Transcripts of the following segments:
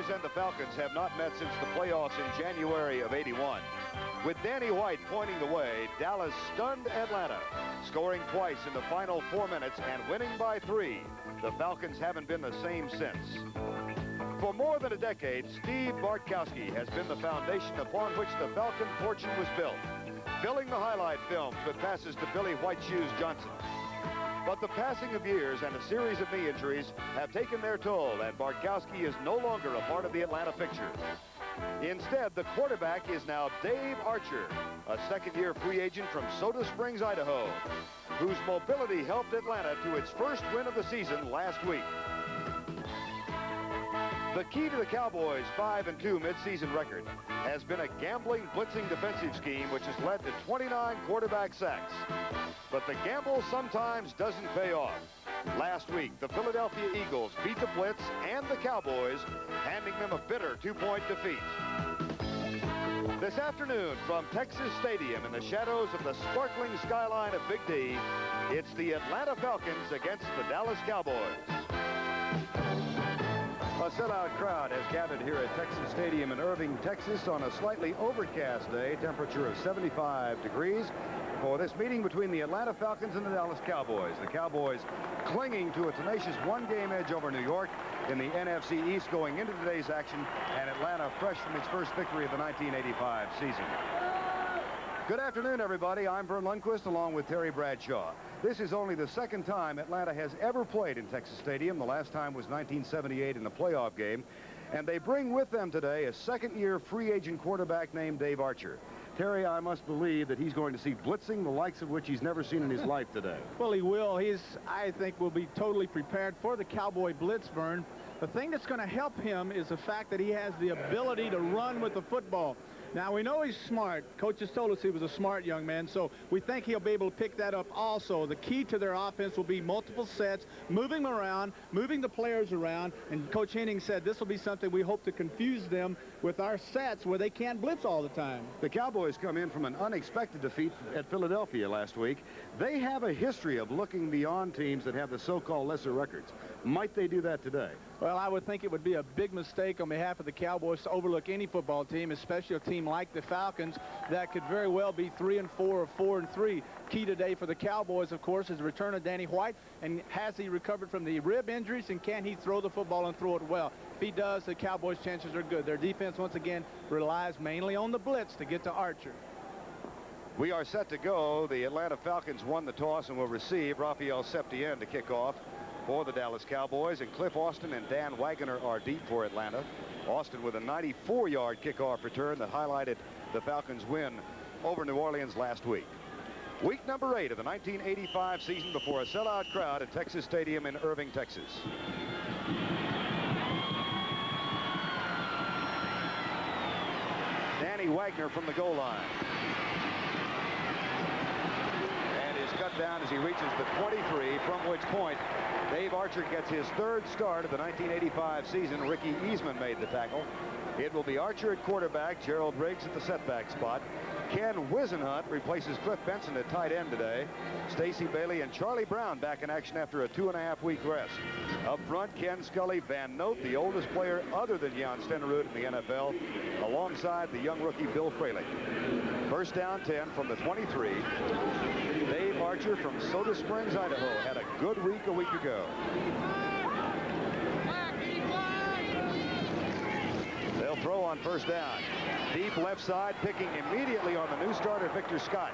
Cowboys and the Falcons have not met since the playoffs in January of '81. With Danny White pointing the way, Dallas stunned Atlanta, scoring twice in the final 4 minutes and winning by 3. The Falcons haven't been the same since. For more than a decade, Steve Bartkowski has been the foundation upon which the Falcon fortune was built, filling the highlight films with passes to Billy White Shoes Johnson. But the passing of years and a series of knee injuries have taken their toll, and Bartkowski is no longer a part of the Atlanta picture. Instead, the quarterback is now Dave Archer, a second-year free agent from Soda Springs, Idaho, whose mobility helped Atlanta to its first win of the season last week. The key to the Cowboys' 5-2 midseason record has been a gambling, blitzing defensive scheme which has led to 29 quarterback sacks. But the gamble sometimes doesn't pay off. Last week, the Philadelphia Eagles beat the blitz and the Cowboys, handing them a bitter 2-point defeat. This afternoon from Texas Stadium in the shadows of the sparkling skyline of Big D, it's the Atlanta Falcons against the Dallas Cowboys. A sellout crowd has gathered here at Texas Stadium in Irving, Texas on a slightly overcast day, temperature of 75 degrees, for this meeting between the Atlanta Falcons and the Dallas Cowboys. The Cowboys clinging to a tenacious one-game edge over New York in the NFC East going into today's action, and Atlanta fresh from its first victory of the 1985 season. Good afternoon, everybody. I'm Vern Lundquist along with Terry Bradshaw. This is only the second time Atlanta has ever played in Texas Stadium. The last time was 1978 in the playoff game. And they bring with them today a second-year free agent quarterback named Dave Archer. Terry, I must believe that he's going to see blitzing the likes of which he's never seen in his life today. Well, he will. I think, will be totally prepared for the Cowboy blitz, Vern. The thing that's going to help him is the fact that he has the ability to run with the football. Now, we know he's smart. Coach has told us he was a smart young man, so we think he'll be able to pick that up also. The key to their offense will be multiple sets, moving them around, moving the players around, and Coach Henning said this will be something we hope to confuse them with our sets where they can't blitz all the time. The Cowboys come in from an unexpected defeat at Philadelphia last week. They have a history of looking beyond teams that have the so-called lesser records. Might they do that today? Well, I would think it would be a big mistake on behalf of the Cowboys to overlook any football team, especially a team like the Falcons that could very well be 3-4 or 4-3. Key today for the Cowboys, of course, is the return of Danny White. And has he recovered from the rib injuries, and can he throw the football and throw it well? If he does, the Cowboys' chances are good. Their defense, once again, relies mainly on the blitz to get to Archer. We are set to go. The Atlanta Falcons won the toss and will receive. Rafael Septien to kick off for the Dallas Cowboys, and Cliff Austin and Dan Wagner are deep for Atlanta. Austin with a 94-yard kickoff return that highlighted the Falcons' win over New Orleans last week. Week number 8 of the 1985 season before a sellout crowd at Texas Stadium in Irving, Texas. Danny Wagner from the goal line. And is cut down as he reaches the 23, from which point Dave Archer gets his third start of the 1985 season. Ricky Easman made the tackle. It will be Archer at quarterback, Gerald Riggs at the setback spot. Ken Wisenhunt replaces Cliff Benson at tight end today. Stacy Bailey and Charlie Brown back in action after a 2.5-week rest. Up front, Ken Scully Van Note, the oldest player other than Jan Stenerud in the NFL, alongside the young rookie Bill Fralick. First down 10 from the 23. Dave Archer from Soda Springs, Idaho, had a good week a week ago. They'll throw on first down. Deep left side, picking immediately on the new starter, Victor Scott,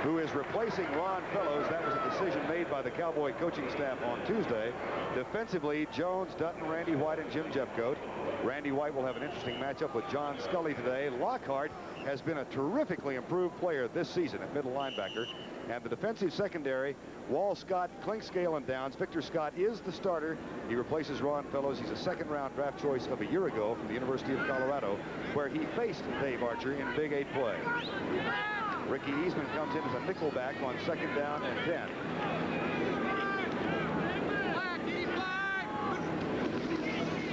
who is replacing Ron Fellows. That was a decision made by the Cowboy coaching staff on Tuesday. Defensively, Jones, Dutton, Randy White, and Jim Jeffcoat. Randy White will have an interesting matchup with John Scully today. Lockhart has been a terrifically improved player this season at middle linebacker. And the defensive secondary, Wall, Scott, Clinkscale, and Downs. Victor Scott is the starter. He replaces Ron Fellows. He's a second-round draft choice of a year ago from the University of Colorado, where he faced Dave Archer in Big 8 play. Ricky Easman comes in as a nickelback on second down and 10.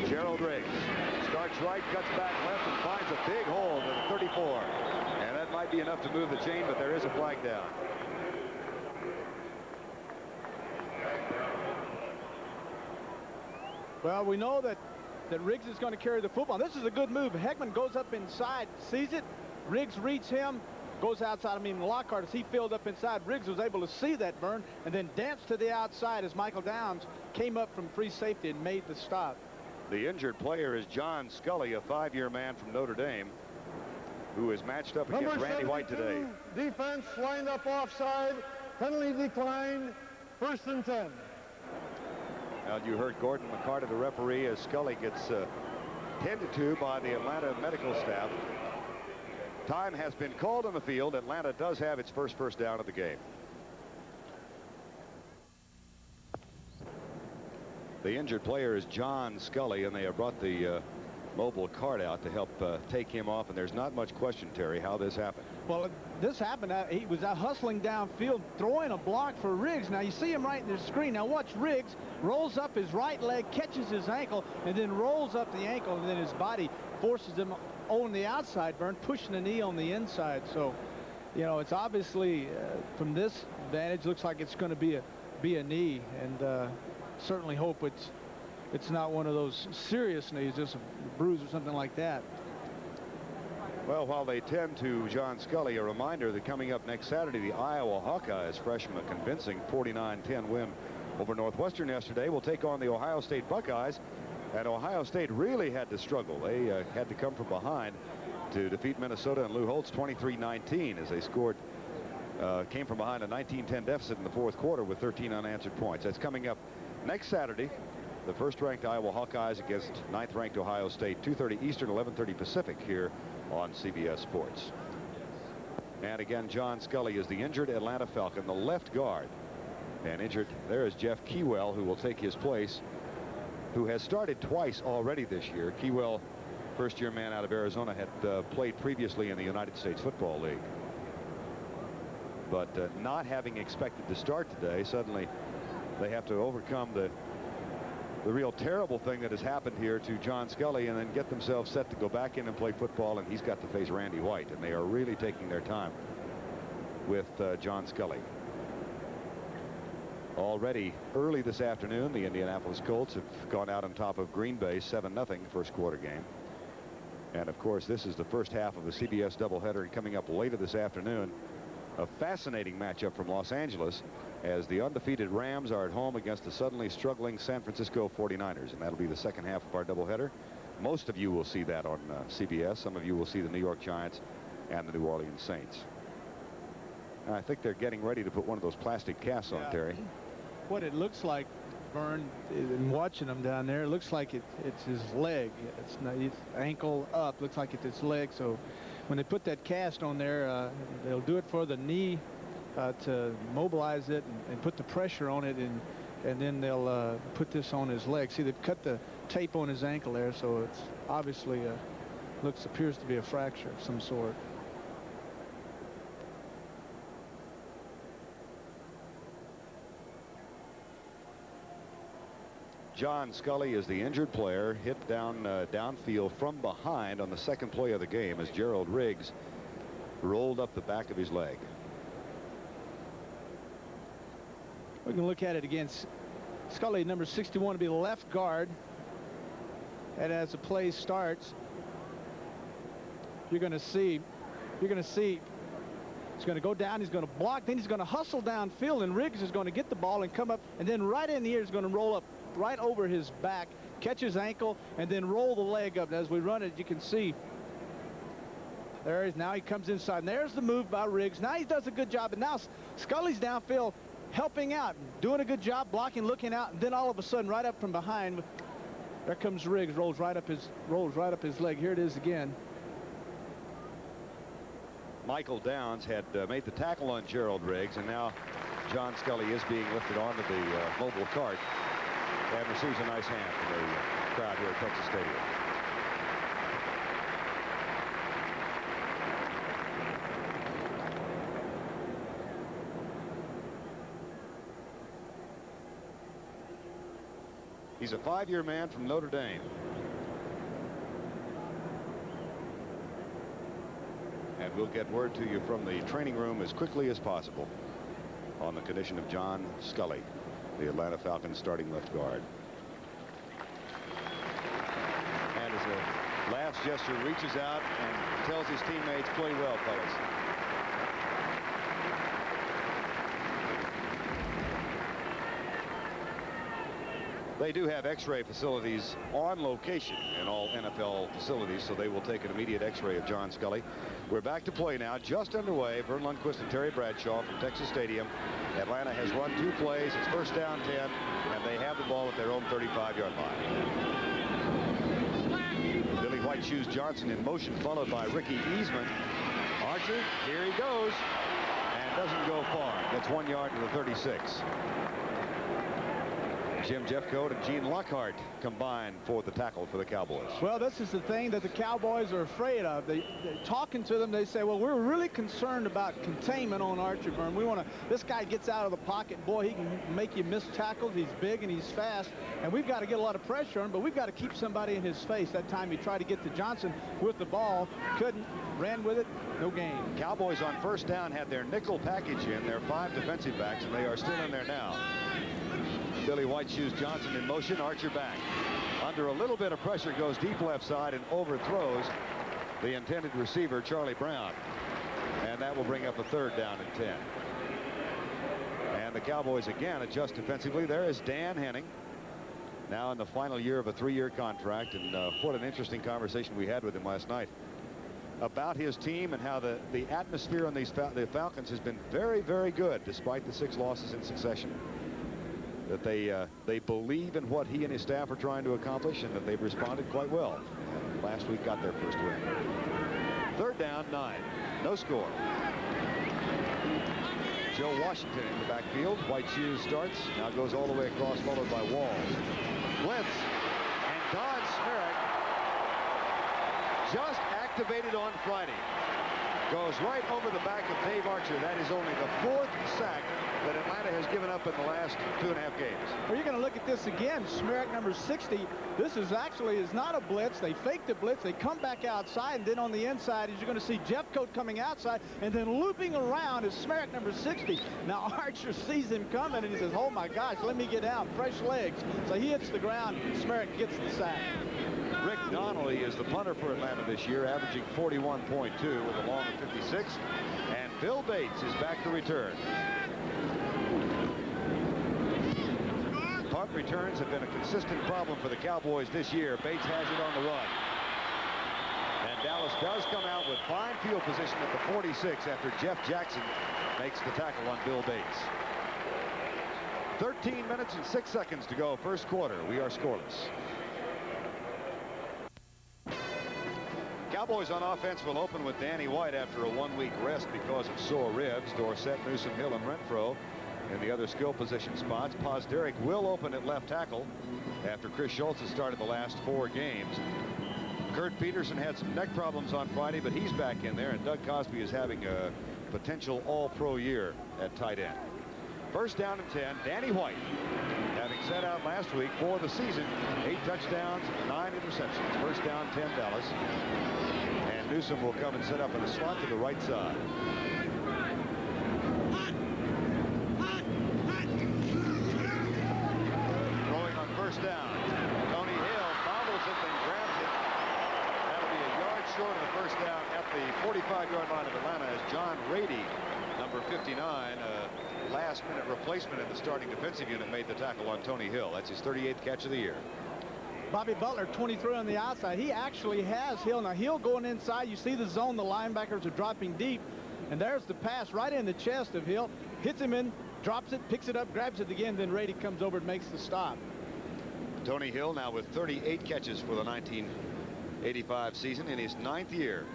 Gerald Riggs starts right, cuts back left, and finds a big hole to the 34. And that might be enough to move the chain, but there is a flag down. Well, we know that that Riggs is going to carry the football. This is a good move. Heckman goes up inside, sees it. Riggs reads him, goes outside. I mean, Lockhart, as he filled up inside, Riggs was able to see that, Vern, and then danced to the outside as Michael Downs came up from free safety and made the stop. The injured player is John Scully, a 5-year man from Notre Dame, who is matched up against Randy White today. Defense lined up offside. Penalty declined. 1st and 10. Now, you heard Gordon McCarter, the referee, as Scully gets tended to by the Atlanta medical staff. Time has been called on the field. Atlanta does have its first down of the game. The injured player is John Scully, and they have brought the mobile cart out to help take him off, and there's not much question, Terry, how this happened. Well, this happened. He was out hustling downfield, throwing a block for Riggs. Now, you see him right in the screen. Now, watch Riggs rolls up his right leg, catches his ankle, and then rolls up the ankle, and then his body forces him on the outside, Vern, pushing the knee on the inside. So, you know, it's obviously, from this vantage, looks like it's going to be a knee, and certainly hope it's not one of those serious knees, just a bruise or something like that. Well, while they tend to John Scully, a reminder that coming up next Saturday, the Iowa Hawkeyes, fresh from a convincing 49-10 win over Northwestern yesterday, will take on the Ohio State Buckeyes. And Ohio State really had to struggle. They had to come from behind to defeat Minnesota and Lou Holtz 23-19 as they scored, came from behind a 19-10 deficit in the 4th quarter with 13 unanswered points. That's coming up next Saturday. The 1st-ranked Iowa Hawkeyes against 9th-ranked Ohio State, 2:30 Eastern, 11:30 Pacific here on CBS Sports. And again, John Scully is the injured Atlanta Falcon, the left guard. And injured, there is Jeff Keywell, who will take his place, who has started twice already this year. Keywell, first-year man out of Arizona, had played previously in the United States Football League. But not having expected to start today, suddenly they have to overcome the real terrible thing that has happened here to John Scully and then get themselves set to go back in and play football, and he's got to face Randy White, and they are really taking their time with John Scully. Already early this afternoon, the Indianapolis Colts have gone out on top of Green Bay 7-0 first quarter game. And of course, this is the first half of the CBS doubleheader coming up later this afternoon. A fascinating matchup from Los Angeles as the undefeated Rams are at home against the suddenly struggling San Francisco 49ers, and that'll be the second half of our doubleheader. Most of you will see that on CBS. Some of you will see the New York Giants and the New Orleans Saints. And I think they're getting ready to put one of those plastic casts on, Terry. What it looks like, Vern, in watching him down there, it looks like it's his leg. It's not his ankle up. Looks like it's his leg. So when they put that cast on there, they'll do it for the knee to mobilize it and put the pressure on it, and then they'll put this on his leg. See, they've cut the tape on his ankle there, so it's obviously appears to be a fracture of some sort. John Scully is the injured player, hit downfield from behind on the second play of the game as Gerald Riggs rolled up the back of his leg. We can look at it again. Scully, number 61, to be the left guard. And as the play starts, you're going to see he's going to go down, he's going to block, then he's going to hustle downfield, and Riggs is going to get the ball and come up, and then right in the air he's going to roll up right over his back, catch his ankle, and then roll the leg up. And as we run it, you can see there is, now he comes inside, and there's the move by Riggs. Now he does a good job, and now Scully's downfield helping out, doing a good job blocking, looking out, and then all of a sudden right up from behind, there comes Riggs, rolls right up his leg. Here it is again. Michael Downs had made the tackle on Gerald Riggs, and now John Scully is being lifted onto the mobile cart and receives a nice hand from the crowd here at Texas Stadium. He's a 5-year man from Notre Dame. And we'll get word to you from the training room as quickly as possible on the condition of John Scully, the Atlanta Falcons starting left guard. the last gesture, reaches out and tells his teammates, play well, fellas. They do have x-ray facilities on location in all NFL facilities, so they will take an immediate x-ray of John Scully. We're back to play now, just underway. Vern Lundquist and Terry Bradshaw from Texas Stadium. Atlanta has run 2 plays. It's first down 10, and they have the ball at their own 35-yard line. Billy White shoes Johnson in motion, followed by Ricky Easman. Archer, here he goes, and doesn't go far. Gets 1 yard to the 36. Jim Jeffcoat and Gene Lockhart combined for the tackle for the Cowboys. Well, this is the thing that the Cowboys are afraid of. They're talking to them. They say, well, we're really concerned about containment on Archer Burn. We want to, this guy gets out of the pocket. Boy, he can make you miss tackles. He's big and he's fast. And we've got to get a lot of pressure on him, but we've got to keep somebody in his face. That time he tried to get to Johnson with the ball. Couldn't. Ran with it. No gain. Cowboys on first down had their nickel package in. Their 5 defensive backs, and they are still in there now. Billy White shoes Johnson in motion. Archer back. Under a little bit of pressure, goes deep left side and overthrows the intended receiver, Charlie Brown. And that will bring up a third down and 10. And the Cowboys again adjust defensively. There is Dan Henning, now in the final year of a 3-year contract. And what an interesting conversation we had with him last night about his team and how the atmosphere on the Falcons has been very, very good despite the 6 losses in succession. That they believe in what he and his staff are trying to accomplish, and that they've responded quite well. Last week got their first win. Third down, 9. No score. Joe Washington in the backfield. White shoes starts. Now goes all the way across, followed by Walls. Blitz. And Don Smerrick, just activated on Friday, goes right over the back of Dave Archer. That is only the 4th sack that Atlanta has given up in the last 2.5 games. Well, you're going to look at this again. Smerrick, number 60. This is not a blitz. They faked the blitz. They come back outside, and then on the inside, you're going to see Jeffcoat coming outside, and then looping around is Smerrick, number 60. Now Archer sees him coming, and he says, oh my gosh, let me get down. Fresh legs. So he hits the ground. Smerrick gets the sack. Rick Donnelly is the punter for Atlanta this year, averaging 41.2 with a long of 56. And Bill Bates is back to return. Punt returns have been a consistent problem for the Cowboys this year. Bates has it on the run. And Dallas does come out with fine field position at the 46 after Jeff Jackson makes the tackle on Bill Bates. 13 minutes and 6 seconds to go, first quarter. We are scoreless. Cowboys on offense will open with Danny White after a 1-week rest because of sore ribs. Dorsett, Newsom, Hill, and Renfro in the other skill position spots. Posderick will open at left tackle after Chris Schultz has started the last 4 games. Kurt Peterson had some neck problems on Friday, but he's back in there, and Doug Cosby is having a potential all-pro year at tight end. First down and 10. Danny White, having set out last week for the season, 8 touchdowns, 9 interceptions. First down, 10 Dallas. And Newsom will come and set up in the slot to the right side. Throwing on first down. Tony Hill fumbles it, then grabs it. That'll be a yard short of the first down at the 45-yard line of Atlanta as John Rady, number 59, last-minute replacement in the starting defensive unit, made the tackle on Tony Hill. That's his 38th catch of the year. Bobby Butler, 23 on the outside. He actually has Hill. Now Hill going inside. You see the zone. The linebackers are dropping deep. And there's the pass right in the chest of Hill. Hits him in, drops it, picks it up, grabs it again. Then Rady comes over and makes the stop. Tony Hill now with 38 catches for the 1985 season in his 9th year.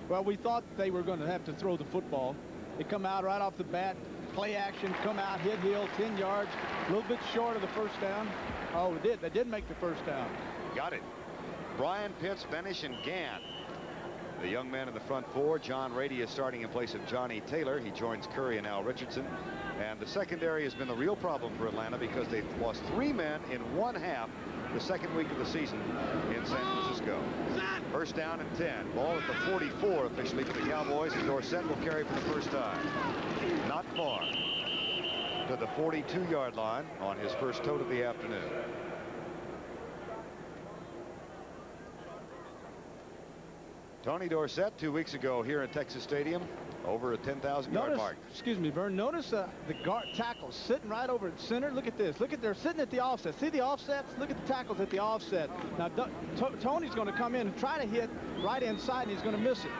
Well, we thought they were going to have to throw the football. They come out right off the bat, play action, come out, hit Hill, 10 yards, a little bit short of the first down. Oh, they did make the first down. Got it. Brian, Pitts, Benish, and Gann. The young man in the front 4. John Rady is starting in place of Johnny Taylor. He joins Curry and Al Richardson. And the secondary has been the real problem for Atlanta because they've lost 3 men in 1/2 the second week of the season in San Francisco. First down and 10. Ball at the 44 officially for the Cowboys, and Dorsett will carry for the first time. Not far to the 42-yard line on his first tote of the afternoon. Tony Dorsett 2 weeks ago here at Texas Stadium, over a 10,000-yard mark. Excuse me, Vern. Notice the guard tackle sitting right over at center. Look at this. Look at, they're sitting at the offset. See the offsets? Look at the tackles at the offset. Now Tony's going to come in and try to hit right inside, and he's going to miss it.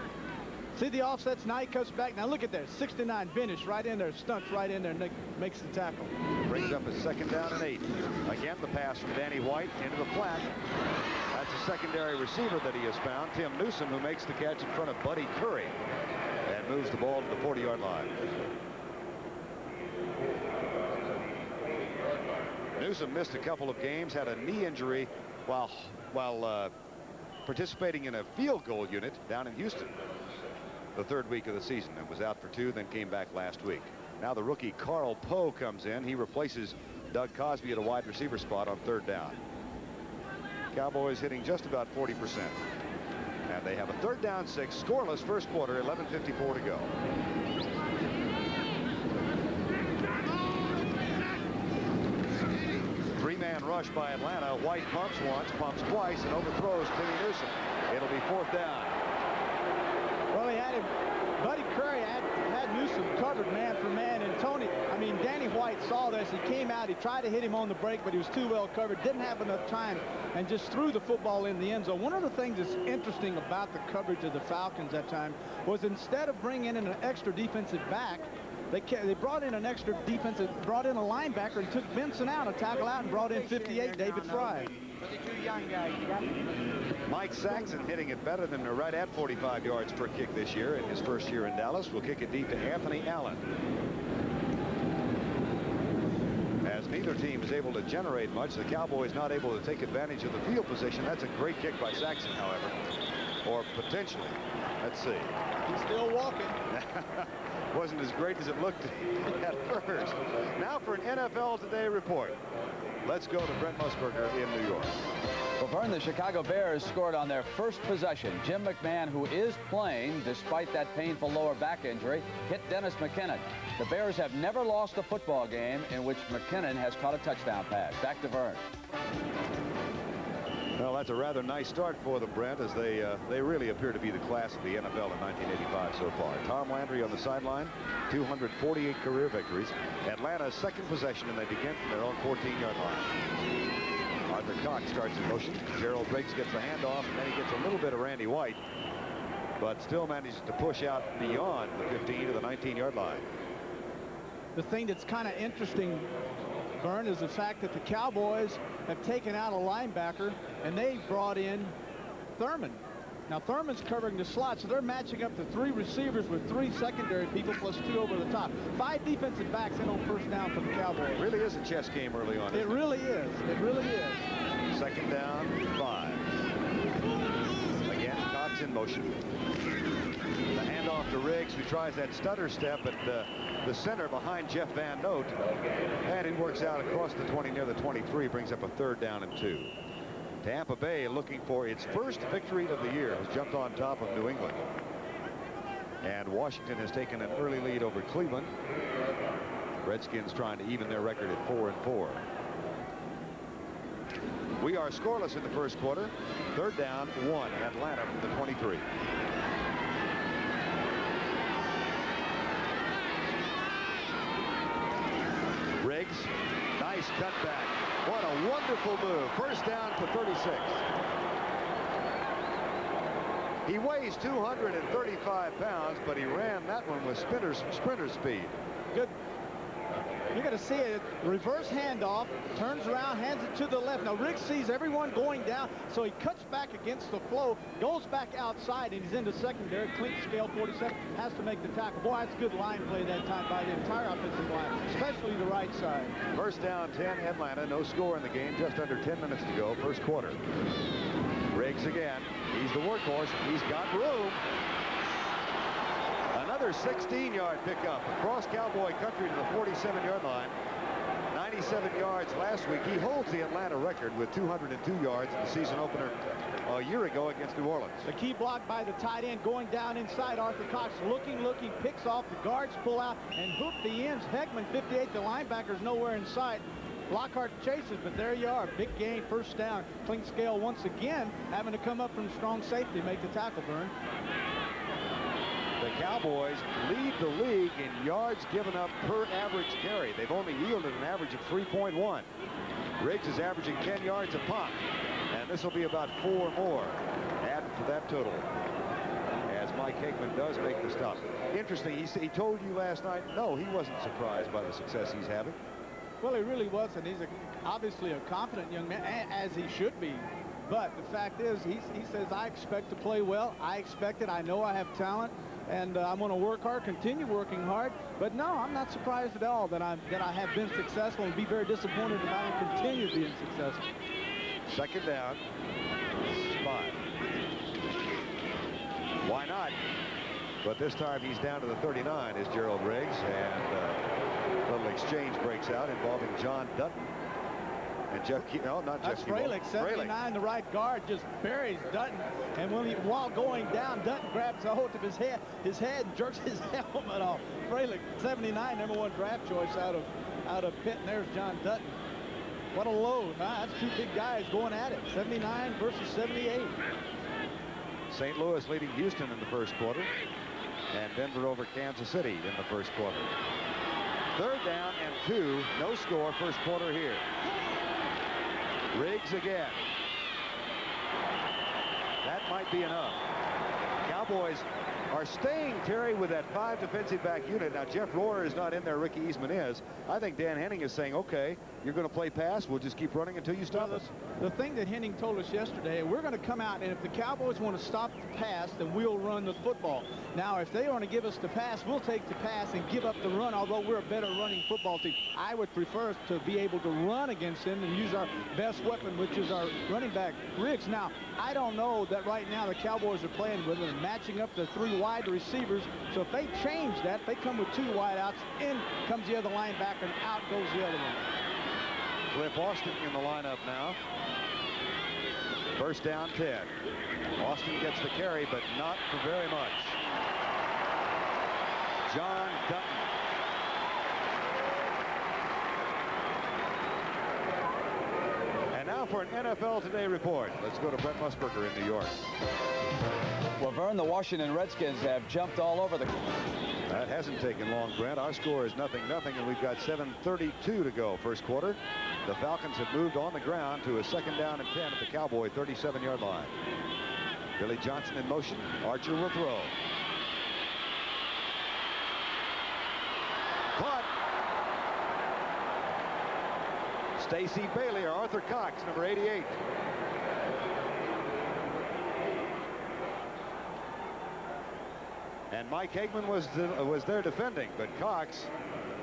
See the offsets? Now he cuts back. Now look at that. 69 finish right in there. Stunts right in there and makes the tackle. Brings up a 2nd down and 8. Again, the pass from Danny White into the flat. That's a secondary receiver that he has found, Tim Newsom, who makes the catch in front of Buddy Curry and moves the ball to the 40-yard line. Newsom missed a couple of games, had a knee injury while participating in a field goal unit down in Houston the 3rd week of the season, and was out for 2, then came back last week. Now the rookie Carl Poe comes in. He replaces Doug Cosby at a wide receiver spot on 3rd down. Cowboys hitting just about 40%. And they have a 3rd down 6, scoreless first quarter, 11:54 to go. Three-man rush by Atlanta. White pumps once, pumps twice, and overthrows Timmy Newsom. It'll be 4th down. Well, he had him. Buddy Curry had Newsom covered man for man, and Danny White saw this. He came out, he tried to hit him on the break, but he was too well covered, didn't have enough time, and just threw the football in the end zone. One of the things that's interesting about the coverage of the Falcons that time was, instead of bringing in an extra defensive back, they brought in an extra defensive, brought in a linebacker and took Benson out, a tackle out, and brought in 58, David Fry. Mike Saxon hitting it better than right at 45 yards per kick this year in his first year in Dallas. Will kick it deep to Anthony Allen. As neither team is able to generate much, the Cowboys not able to take advantage of the field position. That's a great kick by Saxon, however. Or potentially. Let's see. He's still walking. Wasn't as great as it looked at first. Now for an NFL Today report. Let's go to Brent Musburger in New York. Well, Vern, the Chicago Bears scored on their first possession. Jim McMahon, who is playing despite that painful lower back injury, hit Dennis McKinnon. The Bears have never lost a football game in which McKinnon has caught a touchdown pass. Back to Vern. Well, that's a rather nice start for them, Brent, as they really appear to be the class of the NFL in 1985 so far. Tom Landry on the sideline, 248 career victories. Atlanta's 2nd possession, and they begin from their own 14-yard line. Arthur Cox starts in motion. Gerald Briggs gets the handoff, and then he gets a little bit of Randy White, but still manages to push out beyond the 15 to the 19-yard line. The thing that's kind of interesting, Vern, is the fact that the Cowboys have taken out a linebacker and they brought in Thurman. Now Thurman's covering the slot, so they're matching up the 3 receivers with 3 secondary people plus 2 over the top. 5 defensive backs in on first down for the Cowboys. It really is a chess game early on. It really is. It really is. 2nd down, 5. Again, Cox in motion. The handoff to Riggs, who tries that stutter step at the center behind Jeff Van Note, and it works out across the 20 near the 23, brings up a 3rd down and 2. Tampa Bay, looking for its first victory of the year, has jumped on top of New England, and Washington has taken an early lead over Cleveland. Redskins trying to even their record at 4-4. We are scoreless in the first quarter. 3rd down, 1. Atlanta from the 23. Riggs, nice cutback. What a wonderful move. First down for 36. He weighs 235 pounds, but he ran that one with sprinter speed. Good. You're going to see it. Reverse handoff, turns around, hands it to the left. Now Riggs sees everyone going down, so he cuts back against the flow, goes back outside, and he's into secondary. Clean scale 47, has to make the tackle. Boy, that's good line play that time by the entire offensive line, especially the right side. First down, 10, Atlanta. No score in the game, just under 10 minutes to go, first quarter. Riggs again. He's the workhorse. He's got room. Another 16-yard pickup across Cowboy country to the 47-yard line. 97 yards last week. He holds the Atlanta record with 202 yards in the season opener a year ago against New Orleans. The key block by the tight end going down inside. Arthur Cox looking, picks off. The guards pull out and hook the ends. Heckman, 58, the linebacker's nowhere in sight. Lockhart chases, but there you are. Big gain, first down. Clinkscale once again having to come up from strong safety, make the tackle, Vern. The Cowboys lead the league in yards given up per average carry. They've only yielded an average of 3.1. Riggs is averaging 10 yards a pop, and this will be about 4 more added to that total as Mike Hickman does make the stop. Interesting, he told you last night, no, he wasn't surprised by the success he's having. Well, he really wasn't. He's obviously a confident young man, as he should be. But the fact is, he says, I expect to play well. I expect it. I know I have talent, and I'm going to work hard, continue working hard. But no, I'm not surprised at all that I have been successful, and be very disappointed if I don't continue being successful. Second down, 5. Why not? But this time he's down to the 39 is Gerald Riggs, and a little exchange breaks out involving John Dutton and Jeff no, not That's Jeff Fralick, 79, the right guard, just buries Dutton, and while going down, Dutton grabs a hold of his head and jerks his helmet off. Fralick, 79, #1 draft choice out of Pitt, and there's John Dutton. What a load, huh? That's 2 big guys going at it. 79 versus 78. St. Louis leading Houston in the first quarter, and Denver over Kansas City in the first quarter. Third down and 2, no score, first quarter here. Riggs again. That might be enough. Cowboys are staying, Terry, with that 5 defensive back unit. Now, Jeff Rohrer is not in there. Ricky Eastman is. I think Dan Henning is saying, okay, you're going to play pass. We'll just keep running until you stop us. The thing that Henning told us yesterday, we're going to come out, and if the Cowboys want to stop the pass, then we'll run the football. Now, if they want to give us the pass, we'll take the pass and give up the run, although we're a better running football team. I would prefer to be able to run against them and use our best weapon, which is our running back, Riggs. Now, I don't know that right now the Cowboys are playing with them and matching up the 3 wide receivers. So if they change that, if they come with 2 wide outs, in comes the other linebacker and out goes the other one. Cliff Austin in the lineup now. First down 10. Austin gets the carry, but not for very much. John Dutton. And now for an NFL Today report. Let's go to Brett Musburger in New York. Well, Vern, the Washington Redskins have jumped all over the... That hasn't taken long, Brent. Our score is 0-0, and we've got 7:32 to go first quarter. The Falcons have moved on the ground to a second down and 10 at the Cowboy 37-yard line. Billy Johnson in motion. Archer will throw. Caught. Stacey Bailey or Arthur Cox, number 88. And Mike Hagman was there defending, but Cox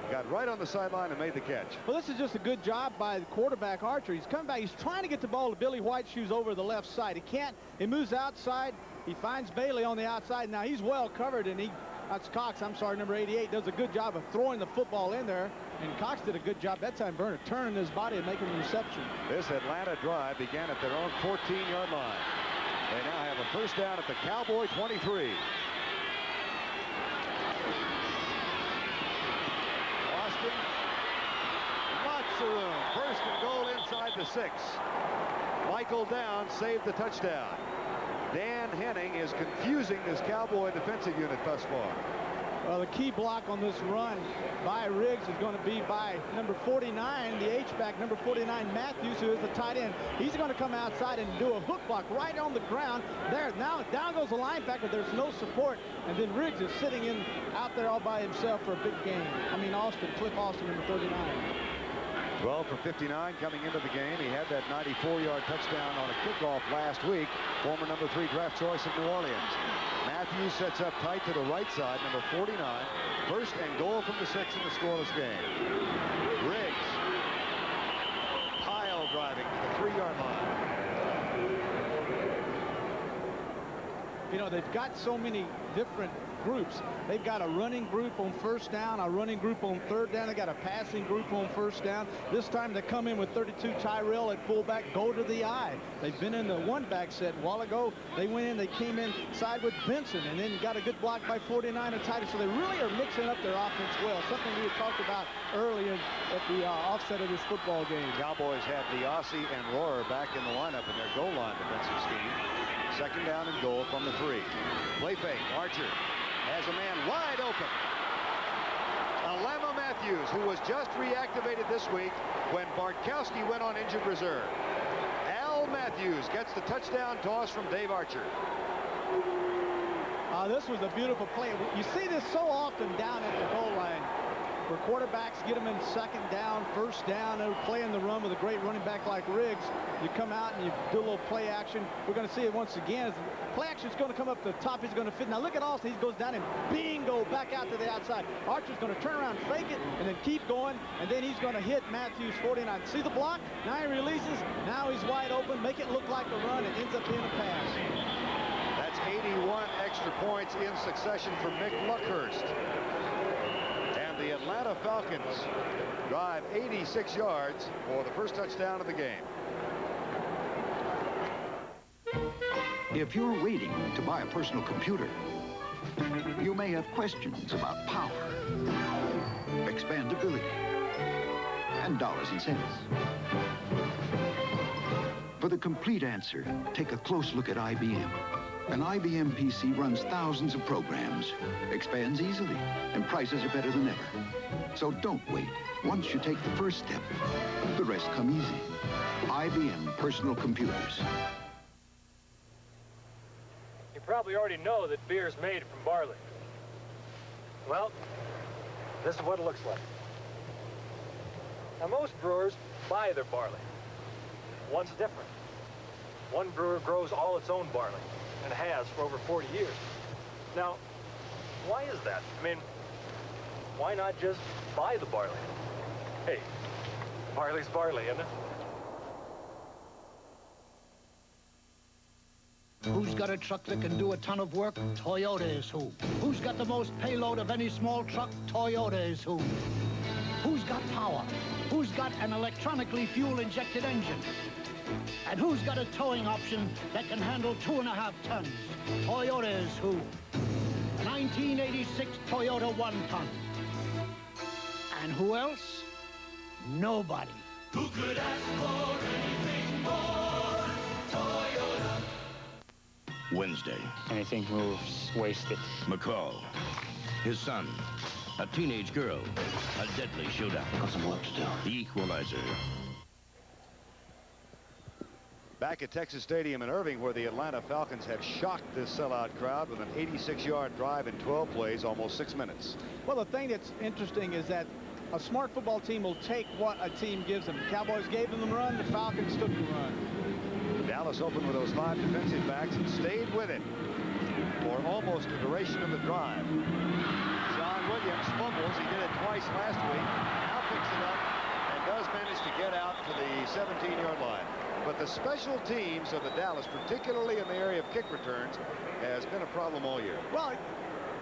got right on the sideline and made the catch. Well, this is just a good job by the quarterback, Archer. He's coming back. He's trying to get the ball to Billy Whiteshoes over the left side. He can't. He moves outside. He finds Bailey on the outside. Now he's well covered, and that's Cox, I'm sorry, number 88, does a good job of throwing the football in there. And Cox did a good job that time, Bernard, turning his body and making the reception. This Atlanta drive began at their own 14-yard line. They now have a first down at the Cowboy 23. Lots of room. First and goal inside the 6. Michael Downs saved the touchdown. Dan Henning is confusing this Cowboy defensive unit thus far. Well, the key block on this run by Riggs is going to be by number 49, the H-back, number 49, Matthews, who is the tight end. He's going to come outside and do a hook block right on the ground. There, now down goes the linebacker. There's no support. And then Riggs is sitting out there all by himself for a big game. I mean, Cliff Austin, number 39. 12 for 59 coming into the game. He had that 94-yard touchdown on a kickoff last week. Former number 3 draft choice of New Orleans. Matthews sets up tight to the right side, number 49. First and goal from the 6 in the scoreless game. Riggs pile driving to the 3-yard line. you know, they've got so many different groups. They've got a running group on first down, a running group on third down. They got a passing group on first down. This time they come in with 32 Tyrell at fullback, go to the eye. They've been in the one-back set a while ago. They went in, they came inside with Benson, and then got a good block by 49 at tight end. So they really are mixing up their offense well, something we had talked about earlier at the offset of this football game. Cowboys had DeOssie and Rohrer back in the lineup in their goal line defensive scheme. Second down and goal from the 3. Play fake. Archer has a man wide open. Alema Matthews, who was just reactivated this week when Bartkowski went on injured reserve. Al Matthews gets the touchdown toss from Dave Archer. This was a beautiful play. You see this so often down at the goal line, where quarterbacks get them in second down, first down. They're playing the run with a great running back like Riggs. You come out and you do a little play action. We're going to see it once again. Play action is going to come up the top. He's going to fit. Now look at Austin. He goes down and bingo, back out to the outside. Archer's going to turn around, fake it, and then keep going. And then he's going to hit Matthews 49. See the block? Now he releases. Now he's wide open. Make it look like a run. It ends up being a pass. That's 81 extra points in succession for Mick Luckhurst. And the Atlanta Falcons drive 86 yards for the first touchdown of the game. If you're waiting to buy a personal computer, you may have questions about power, expandability, and dollars and cents. For the complete answer, take a close look at IBM. An IBM PC runs thousands of programs, expands easily, and prices are better than ever. So don't wait. Once you take the first step, the rest come easy. IBM Personal Computers. You probably already know that beer is made from barley. Well, this is what it looks like. Now, most brewers buy their barley. One's different. One brewer grows all its own barley, and has for over 40 years. Now, why is that? I mean, why not just buy the barley? Hey, barley's barley, isn't it? Who's got a truck that can do a ton of work? Toyota is who. Who's got the most payload of any small truck? Toyota is who. Who's got power? Who's got an electronically fuel-injected engine? And who's got a towing option that can handle 2.5 tons? Toyota is who. 1986 Toyota 1-ton. And who else? Nobody. Who could ask for anything more? Toyota. Wednesday. Anything moves, waste it. McCall, his son, a teenage girl, a deadly shootout. Got some work to do. The Equalizer. Back at Texas Stadium in Irving, where the Atlanta Falcons have shocked this sellout crowd with an 86-yard drive in 12 plays, almost 6 minutes. Well, the thing that's interesting is that a smart football team will take what a team gives them. The Cowboys gave them the run, the Falcons took the run. Dallas opened with those 5 defensive backs and stayed with it for almost the duration of the drive. John Williams fumbles. He did it twice last week. Now picks it up and does manage to get out to the 17-yard line. But the special teams of the Dallas, particularly in the area of kick returns, has been a problem all year. Well,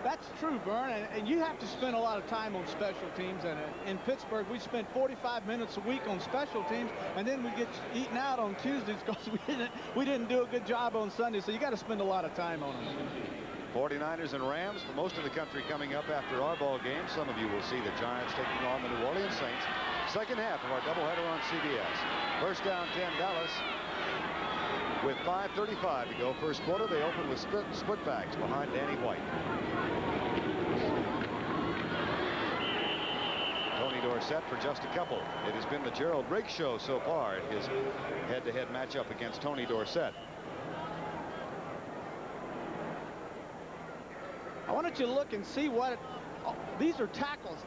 that's true, Vern, and you have to spend a lot of time on special teams. And in Pittsburgh, we spend 45 minutes a week on special teams, and then we get eaten out on Tuesdays because we didn't do a good job on Sunday. So you got to spend a lot of time on them. 49ers and Rams for most of the country coming up after our ball game. Some of you will see the Giants taking on the New Orleans Saints. Second half of our doubleheader on CBS. First down 10 Dallas with 5:35 to go. First quarter, they open with split backs behind Danny White. Tony Dorsett for just a couple. It has been the Gerald Riggs show so far in his head-to-head matchup against Tony Dorsett. I wanted you to look and see what these are tackles.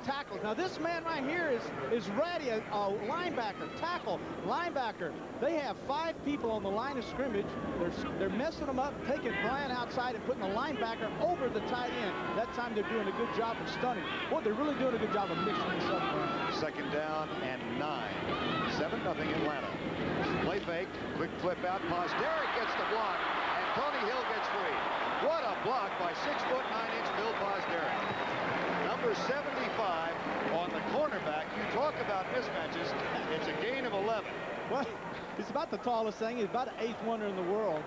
Now this man right here is ready, a linebacker, tackle, linebacker. They have 5 people on the line of scrimmage. They're messing them up, taking Brian outside and putting the linebacker over the tight end. That time they're doing a good job of stunning. Boy, they're really doing a good job of mixing this up. Second down and 9. 7-0 Atlanta. Play fake, quick flip out, pass. Derrick gets the block, and Tony Hill gets free. What He's about the tallest thing. He's about an 8th wonder in the world.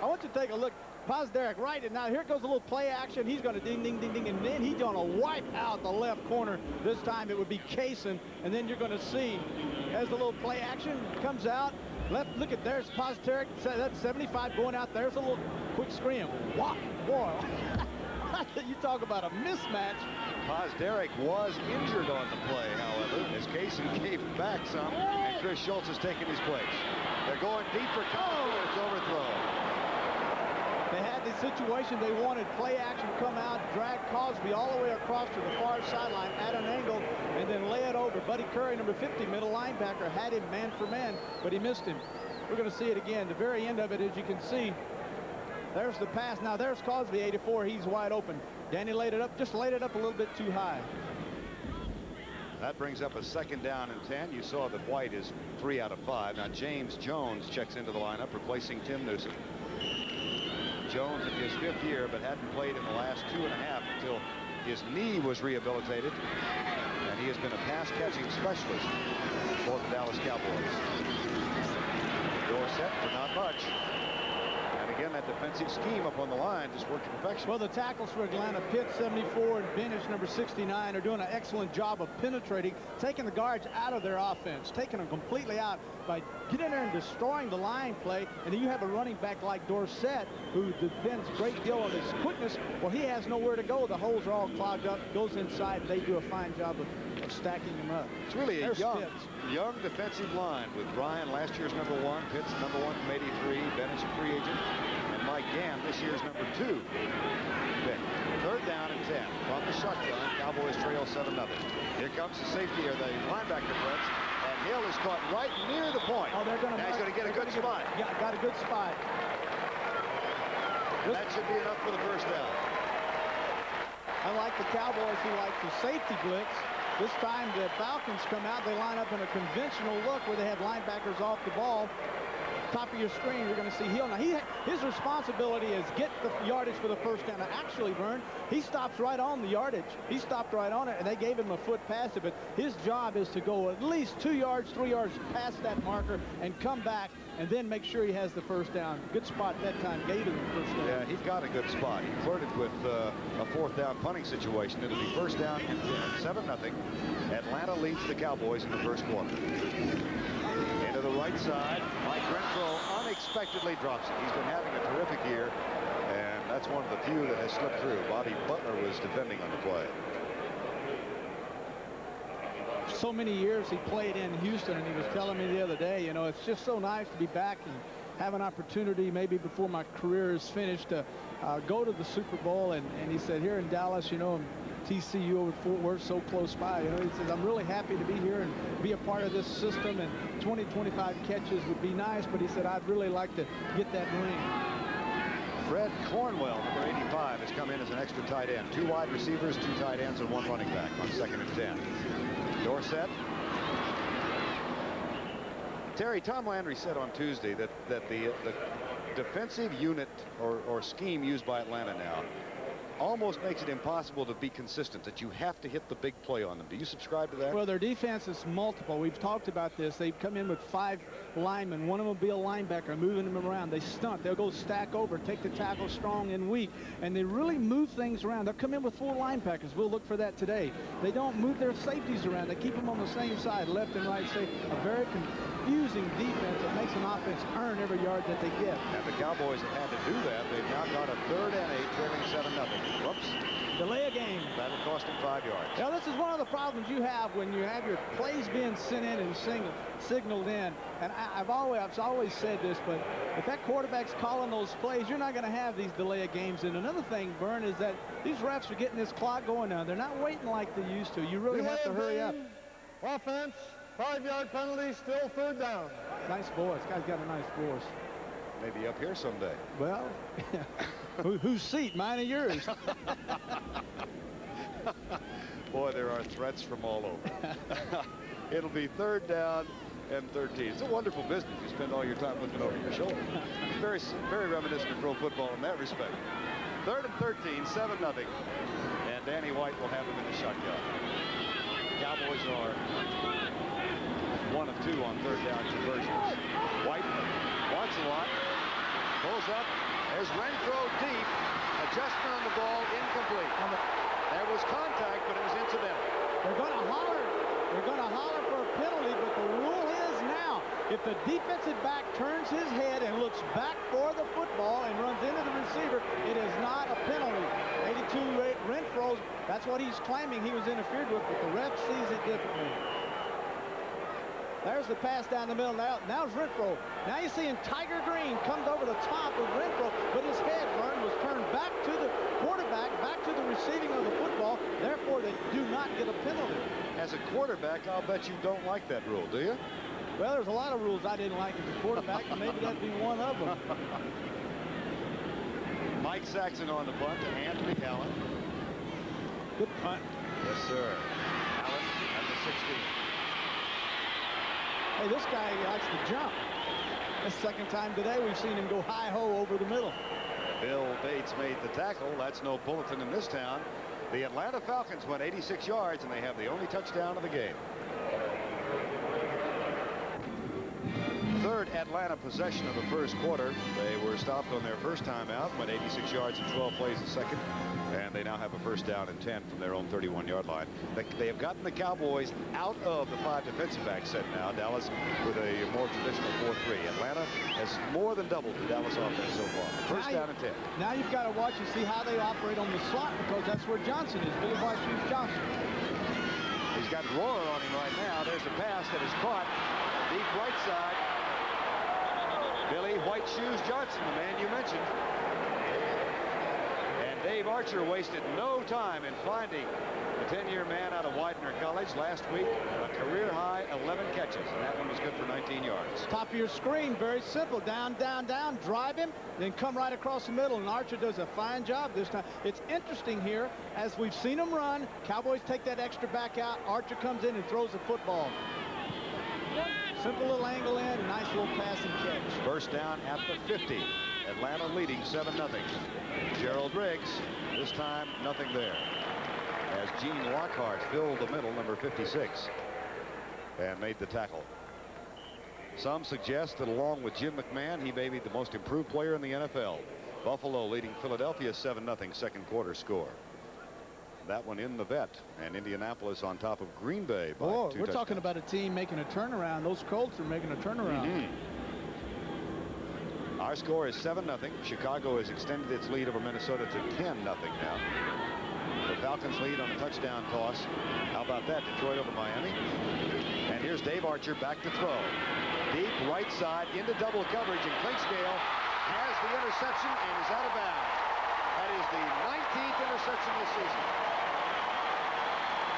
I want you to take a look. Posderick right, and now here goes a little play action. He's going to ding, ding, ding, ding, and then he's going to wipe out the left corner. This time it would be Kaysen, and then you're going to see as the little play action comes out. Left, look at there's Posderick. That's 75 going out. There's a little quick screen. Wow, boy. You talk about a mismatch. Posderick was injured on the play, however, as Kaysen gave back some, and Chris Schultz has taken his place. They're going deep for Cowboys. It's overthrown. They had the situation. They wanted play action come out, drag Cosby all the way across to the far sideline at an angle, and then lay it over. Buddy Curry, number 50, middle linebacker, had him man for man, but he missed him. We're going to see it again. The very end of it, as you can see, there's the pass. Now there's Cosby, 84. He's wide open. Danny laid it up, just laid it up a little bit too high. That brings up a 2nd down and 10. You saw that White is 3 out of 5. Now James Jones checks into the lineup, replacing Tim Newsom. Jones in his 5th year, but hadn't played in the last 2.5 until his knee was rehabilitated, and he has been a pass-catching specialist for the Dallas Cowboys. Dorsett for not much. And again, that defensive scheme up on the line just worked to perfection. Well, the tackles for Atlanta, Pitt, 74, and Benish, number 69, are doing an excellent job of penetrating, taking the guards out of their offense, taking them completely out by getting in there and destroying the line play. And then you have a running back like Dorsett, who depends a great deal on his quickness. Well, he has nowhere to go. The holes are all clogged up, goes inside, and they do a fine job of stacking him up. It's really a young defensive line with Ryan, last year's number 1, Pitts number 1 from 83, Benish a free agent, and Mike Gann, this year's number 2. pick. 3rd down and 10 from the shotgun. Cowboys trail 7-0. Here comes the safety, or the linebacker blitz, and Hill is caught right near the point. Oh, they're going to. Now he's going to get a good spot. Yeah, got a good spot. And that should be enough for the 1st down. Unlike the Cowboys, who like the safety blitz, this time the Falcons come out. They line up in a conventional look where they have linebackers off the ball. Top of your screen, you're going to see Hill. Now, his responsibility is get the yardage for the 1st down. Now, actually, Vern, he stops right on the yardage. He stopped right on it, and they gave him a foot past it. But his job is to go at least 2 yards, 3 yards past that marker and come back and then make sure he has the 1st down. Good spot that time. Gave him the 1st down. Yeah, he's got a good spot. He flirted with a 4th down punting situation. It'll be 1st down and 7-0. Atlanta leads the Cowboys in the 1st quarter. Into the right side, Mike RENFRO unexpectedly drops it. He's been having a terrific year, and that's one of the few that has slipped through. Bobby Butler was defending on the play. So many years he played in Houston, and he was telling me the other day, you know, it's just so nice to be back and have an opportunity, maybe before my career is finished, to go to the Super Bowl. And he said, here in Dallas, you know, TCU over Fort Worth, so close by. You know, he says, I'm really happy to be here and be a part of this system, and 20, 25 catches would be nice, but he said, I'd really like to get that ring. Fred Cornwell, number 85, has come in as an extra tight end. 2 wide receivers, 2 tight ends, and 1 running back on 2nd and 10. Dorsett. Terry, Tom Landry said on Tuesday that the defensive unit or scheme used by Atlanta now almost makes it impossible to be consistent, that you have to hit the big play on them. Do you subscribe to that? Well, their defense is multiple. We've talked about this. They come in with 5 linemen. One of them will be a linebacker, moving them around. They stunt. They'll go stack over, take the tackle strong and weak, and they really move things around. They'll come in with 4 linebackers. We'll look for that today. They don't move their safeties around. They keep them on the same side, left and right. Say a very confusing defense that makes an offense earn every yard that they get. And the Cowboys have had to do that. They've now got a 3rd and 8, trailing 7-0. Whoops. Delay a game. That'll cost him 5 yards. Now, this is one of the problems you have when you have your plays being sent in and signaled in. And I've always said this, but if that quarterback's calling those plays, you're not going to have these delay of games. And another thing, Vern, is that these refs are getting this clock going now. They're not waiting like they used to. You really have to hurry up. Offense, 5-yard penalty, still 3rd down. Nice voice. Guy's got a nice voice. Maybe up here someday. Well, whose seat? Mine or yours? Boy, there are threats from all over. It'll be 3rd down and 13. It's a wonderful business. You spend all your time looking over your shoulder. Very, very reminiscent of pro football in that respect. 3rd and 13, 7-0. And Danny White will have him in the shotgun. Cowboys are 1 of 2 on third down conversions. White wants a lot. Pulls up. There's Renfro deep. Adjustment on the ball, incomplete. There was contact, but it was incidental. They're going to holler. They're going to holler for a penalty, but the rule is now, if the defensive back turns his head and looks back for the football and runs into the receiver, it is not a penalty. 82 Renfro, that's what he's claiming he was interfered with, but the ref sees it differently. There's the pass down the middle. Now's Renfro. Now you're seeing Tiger Green comes over the top of Renfro, but his head, Vern, was turned back to the quarterback, back to the receiving of the football. Therefore, they do not get a penalty. As a quarterback, I'll bet you don't like that rule, do you? Well, there's a lot of rules I didn't like as a quarterback, and maybe that'd be one of them. Mike Saxon on the punt to Anthony Allen. Good punt. Yes, sir. Allen at the 16. Hey, this guy likes to jump. The second time today we've seen him go hi-ho over the middle. Bill Bates made the tackle. That's no bulletin in this town. The Atlanta Falcons went 86 yards, and they have the only touchdown of the game. Third Atlanta possession of the first quarter. They were stopped on their first time out, went 86 yards in 12 plays a second, and they now have a first down and 10 from their own 31-yard line. They have gotten the Cowboys out of the 5 defensive back set now. Dallas with a more traditional 4-3. Atlanta has more than doubled the Dallas offense so far. First down and 10. Now you've got to watch and see how they operate on the slot, because that's where Johnson is, Billy White Shoes Johnson. He's got Rohrer on him right now. There's a pass that is caught deep right side. Billy White Shoes Johnson, the man you mentioned. And Dave Archer wasted no time in finding the 10-year man out of Widener College last week. A career-high 11 catches, and that one was good for 19 yards. Top of your screen, very simple. Down, down, down, drive him, then come right across the middle, and Archer does a fine job this time. It's interesting here, as we've seen him run, Cowboys take that extra back out, Archer comes in and throws the football. Simple little angle in, nice little pass and catch. First down at the 50. Atlanta leading 7-0. Gerald Riggs, this time nothing there, as Gene Lockhart filled the middle, number 56, and made the tackle. Some suggest that along with Jim McMahon, he may be the most improved player in the NFL. Buffalo leading Philadelphia 7-0 second quarter score. That one in the vet, and Indianapolis on top of Green Bay by 2 we're touchdowns. talking about a team making a turnaround. Those Colts are making a turnaround. Our score is 7-0. Chicago has extended its lead over Minnesota to 10-0 now. The Falcons lead on a touchdown toss. How about that? Detroit over Miami. And here's Dave Archer back to throw. Deep right side into double coverage, and Clinkscale has the interception and is out of bounds. That is the 19th interception this season.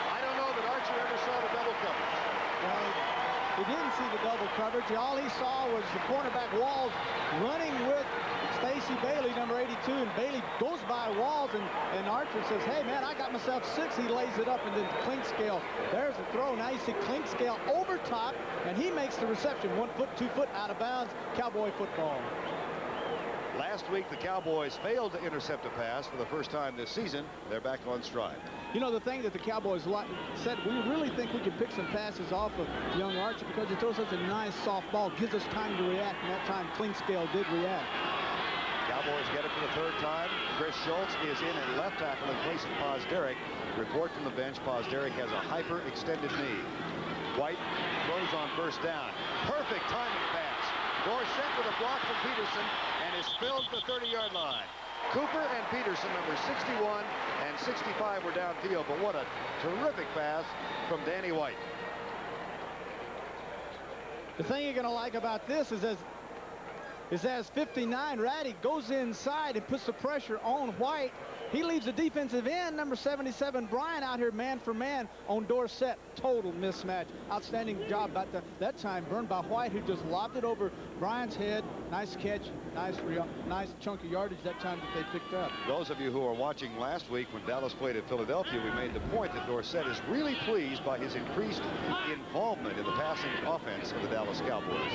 I don't know that Archer ever saw the double coverage. Well, he didn't see the double coverage. All he saw was the cornerback Walls running with Stacy Bailey, number 82, and Bailey goes by Walls, and Archer says, hey, man, I got myself 6. He lays it up, and then Clinkscale, there's the throw. Now you see Clinkscale over top, and he makes the reception. 1 foot, 2 foot, out of bounds. Cowboy football. Last week, the Cowboys failed to intercept a pass for the first time this season. They're back on stride. You know, the thing that the Cowboys said, we really think we can pick some passes off of young Archer because he throws such a nice soft ball, gives us time to react, and that time Clinkscale did react. Cowboys get it for the third time. Chris Schultz is in at left tackle in place of Posderick. Report from the bench, Posderick has a hyper-extended knee. White throws on first down. Perfect timing pass. Dorsett with a block from Peterson, and is filled to the 30-yard line. Cooper and Peterson, number 61 and 65, were downfield, but what a terrific pass from Danny White. The thing you're going to like about this is as 59, Ratty goes inside and puts the pressure on White. He leaves the defensive end, number 77, Brian, out here man for man on Dorsett. Total mismatch. Outstanding job about that time burned by White, who just lobbed it over Brian's head. Nice catch, nice chunk of yardage that time that they picked up. Those of you who are watching last week when Dallas played at Philadelphia, we made the point that Dorsett is really pleased by his increased involvement in the passing offense of the Dallas Cowboys.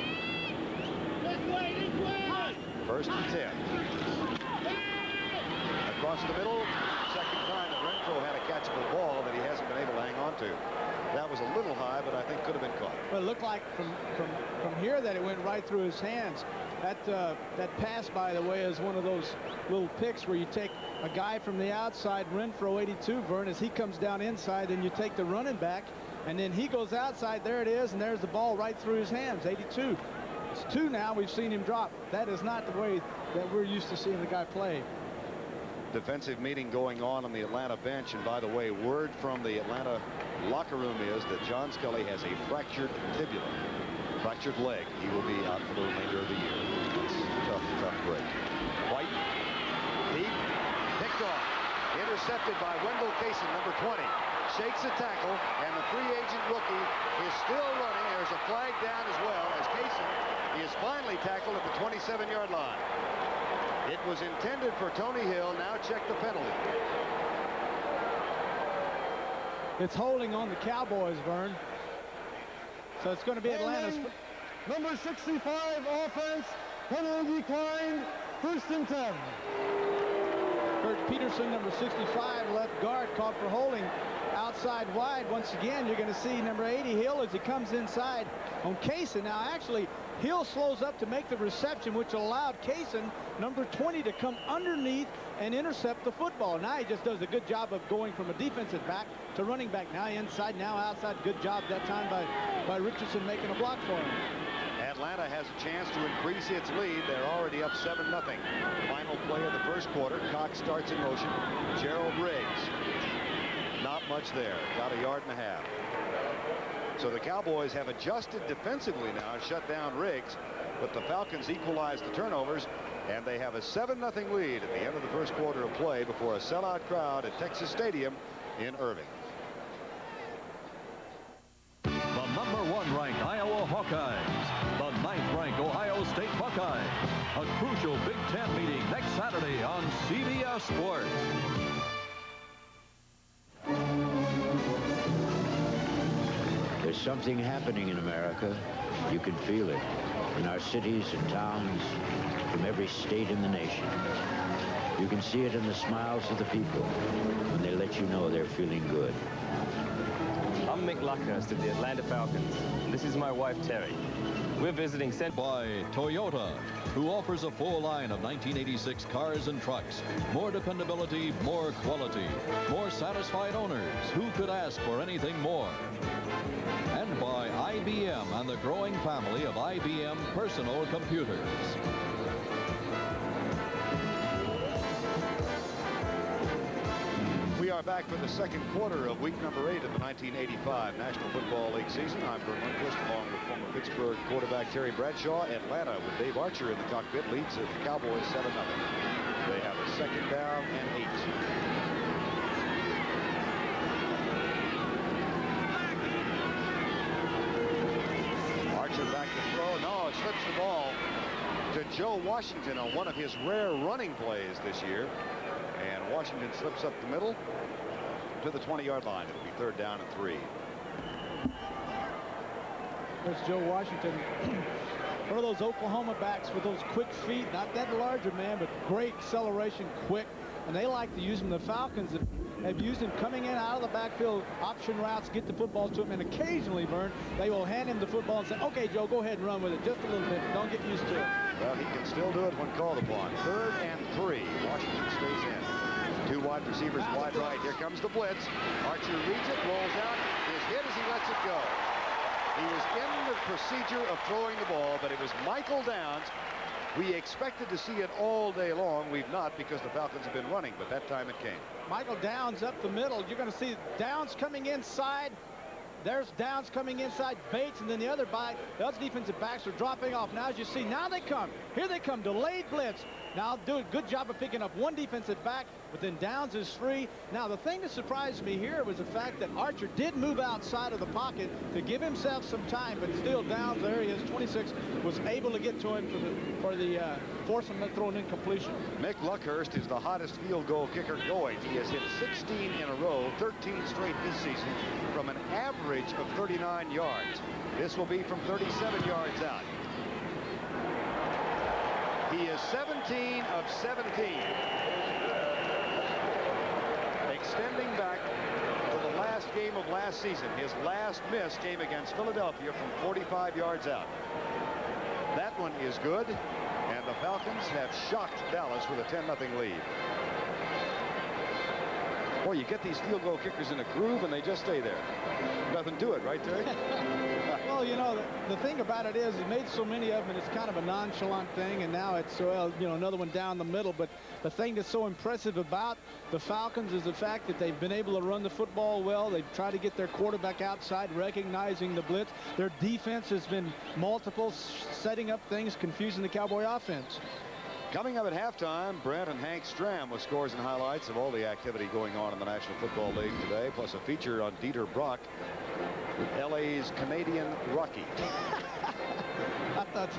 First and 10. Across the middle, second time that Renfro had a catchable ball that he hasn't been able to hang on to. That was a little high, but I think could have been caught. Well, it looked like from here that it went right through his hands. That pass, by the way, is one of those little picks where you take a guy from the outside, RENFRO 82, Vern, as he comes down inside, then you take the running back, and then he goes outside. There it is, and there's the ball right through his hands. 82. It's 2 now. We've seen him drop. That is not the way that we're used to seeing the guy play. Defensive meeting going on the Atlanta bench, and by the way, word from the Atlanta locker room is that John Scully has a fractured tibia, fractured leg. He will be out for the remainder of the year. It's a tough break. White, deep, picked off, intercepted by Wendell Kaysen, number 20. Shakes a tackle, and the free agent rookie is still running. There's a flag down as well, as Kaysen is finally tackled at the 27-yard line. It was intended for Tony Hill. Now check the penalty. It's holding on the Cowboys, Vern. So it's going to be Atlanta's. Number 65 offense, penalty declined, 1st and 10. Kurt Peterson, number 65, left guard, called for holding outside wide. Once again, you're going to see number 80 Hill as he comes inside on Kaysen. Now, actually, Hill slows up to make the reception, which allowed Kaysen, number 20, to come underneath and intercept the football. Now he just does a good job of going from a defensive back to running back. Now inside, now outside. Good job that time by Richardson making a block for him. Atlanta has a chance to increase its lead. They're already up 7-0. Final play of the first quarter. Cox starts in motion. Gerald Riggs. Not much there. Got a yard and a half. So the Cowboys have adjusted defensively now and shut down Riggs, but the Falcons equalized the turnovers, and they have a 7-0 lead at the end of the first quarter of play before a sellout crowd at Texas Stadium in Irving. The number 1 ranked Iowa Hawkeyes, the 9th ranked Ohio State Buckeyes. A crucial Big Ten meeting next Saturday on CBS Sports. There's something happening in America. You can feel it in our cities and towns from every state in the nation. You can see it in the smiles of the people when they let you know they're feeling good. I'm Mick Luckhurst of the Atlanta Falcons, and this is my wife, Terry. We're visiting by Toyota, who offers a full line of 1986 cars and trucks. More dependability, more quality, more satisfied owners. Who could ask for anything more? And by IBM and the growing family of IBM personal computers. We are back for the second quarter of week number 8 of the 1985 National Football League season. I'm Vern Lundquist, along with former Pittsburgh quarterback Terry Bradshaw. Atlanta, with Dave Archer in the cockpit, leads the Cowboys 7-0. They have a 2nd down and 8. Archer back to throw. No, it slips the ball to Joe Washington on one of his rare running plays this year. And Washington slips up the middle to the 20-yard line. It'll be 3rd down and 3. There's Joe Washington. One of those Oklahoma backs with those quick feet. Not that larger man, but great acceleration, quick. And they like to use him. The Falcons have used him coming in out of the backfield, option routes, get the football to him. And occasionally, Vern, they will hand him the football and say, okay, Joe, go ahead and run with it just a little bit. Don't get used to it. Well, he can still do it when called upon. 3rd and 3. Washington stays in. 2 wide receivers wide right. Here comes the blitz. Archer reads it, rolls out, is hit as he lets it go. He was in the procedure of throwing the ball, but it was Michael Downs. We expected to see it all day long. We've not, because the Falcons have been running, but that time it came. Michael Downs up the middle. You're going to see Downs coming inside. There's Downs coming inside, Bates, and then the other defensive backs are dropping off. Now, as you see, now they come. Here they come, delayed blitz. Now, do a good job of picking up one defensive back, but then Downs is free. Now, the thing that surprised me here was the fact that Archer did move outside of the pocket to give himself some time, but still Downs, there he is, 26, was able to get to him for the force him to throw an incompletion. Mick Luckhurst is the hottest field goal kicker going. He has hit 16 in a row, 13 straight this season, from an average of 39 yards. This will be from 37 yards out. He is 17 of 17. Extending back to the last game of last season. His last miss came against Philadelphia from 45 yards out. That one is good, and the Falcons have shocked Dallas with a 10-0 lead. Boy, you get these field goal kickers in a groove, and they just stay there. Nothing to it, right, Terry? Well, you know, the thing about it is he made so many of them, and it's kind of a nonchalant thing, and now it's, well, you know, another one down the middle. But the thing that's so impressive about the Falcons is the fact that they've been able to run the football well. They've tried to get their quarterback outside, recognizing the blitz. Their defense has been multiple, setting up things, confusing the Cowboy offense. Coming up at halftime, Brent and Hank Stram with scores and highlights of all the activity going on in the National Football League today, plus a feature on Dieter Brock, LA's Canadian Rocky. I thought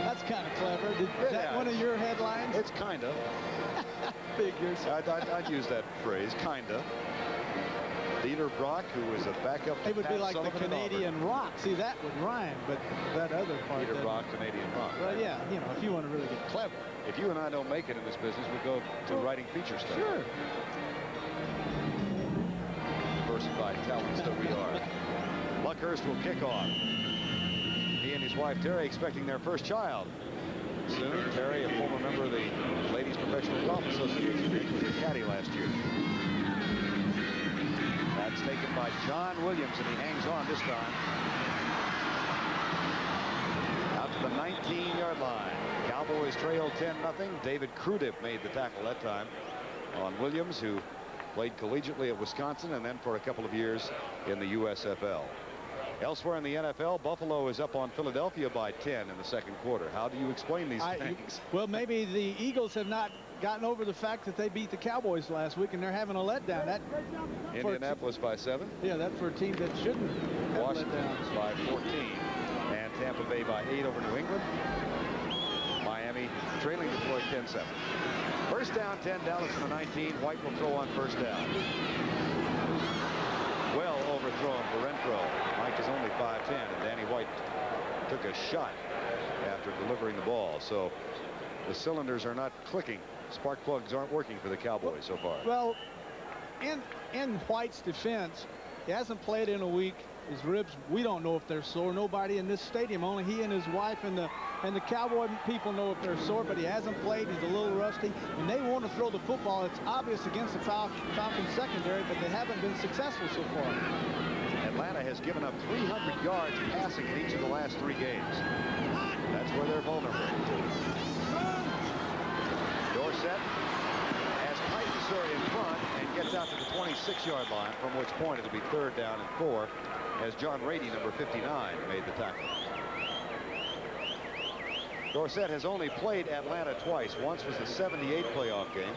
that's kind of clever. Is that one of your headlines? It's kind of. Figures. I'd use that phrase, kind of. Dieter Brock, who is a backup. It would be like the Canadian Rock. See, that would rhyme, but that other part. Dieter Brock, Canadian Rock. Well, yeah, you know, if you want to really get clever. If you and I don't make it in this business, we go to writing feature stuff. Sure. Diversified talents that we are. Luckhurst will kick off. He and his wife Terry expecting their first child soon. Terry, a former member of the Ladies Professional Golf Association, was his caddy last year. That's taken by John Williams, and he hangs on this time. Out to the 19-yard line. Cowboys trail 10-0. David Krudip made the tackle that time on Williams, who played collegiately at Wisconsin and then for a couple of years in the USFL. Elsewhere in the NFL, Buffalo is up on Philadelphia by 10 in the second quarter. How do you explain these things? Well, maybe the Eagles have not gotten over the fact that they beat the Cowboys last week, and they're having a letdown. That Indianapolis by 7. Yeah, that's for a team that shouldn't have Washington by 14, and Tampa Bay by 8 over New England. Miami trailing Detroit 10-7. First down, 10, Dallas in the 19. White will throw on first down. Well overthrown for Renfro. Mike is only 5'10", and Danny White took a shot after delivering the ball. So the cylinders are not clicking. Spark plugs aren't working for the Cowboys so far. Well, in White's defense, he hasn't played in a week. His ribs, we don't know if they're sore. Nobody in this stadium, only he and his wife and the Cowboy people know if they're sore, but he hasn't played. He's a little rusty, and they want to throw the football. It's obvious against the Falcons secondary, but they haven't been successful so far. Atlanta has given up 300 yards passing in each of the last 3 games. That's where they're vulnerable. Dorsett has Kaiser in front and gets out to the 26-yard line, from which point it'll be 3rd down and 4, as John Rady, number 59, made the tackle. Dorsett has only played Atlanta twice. Once was the '78 playoff game.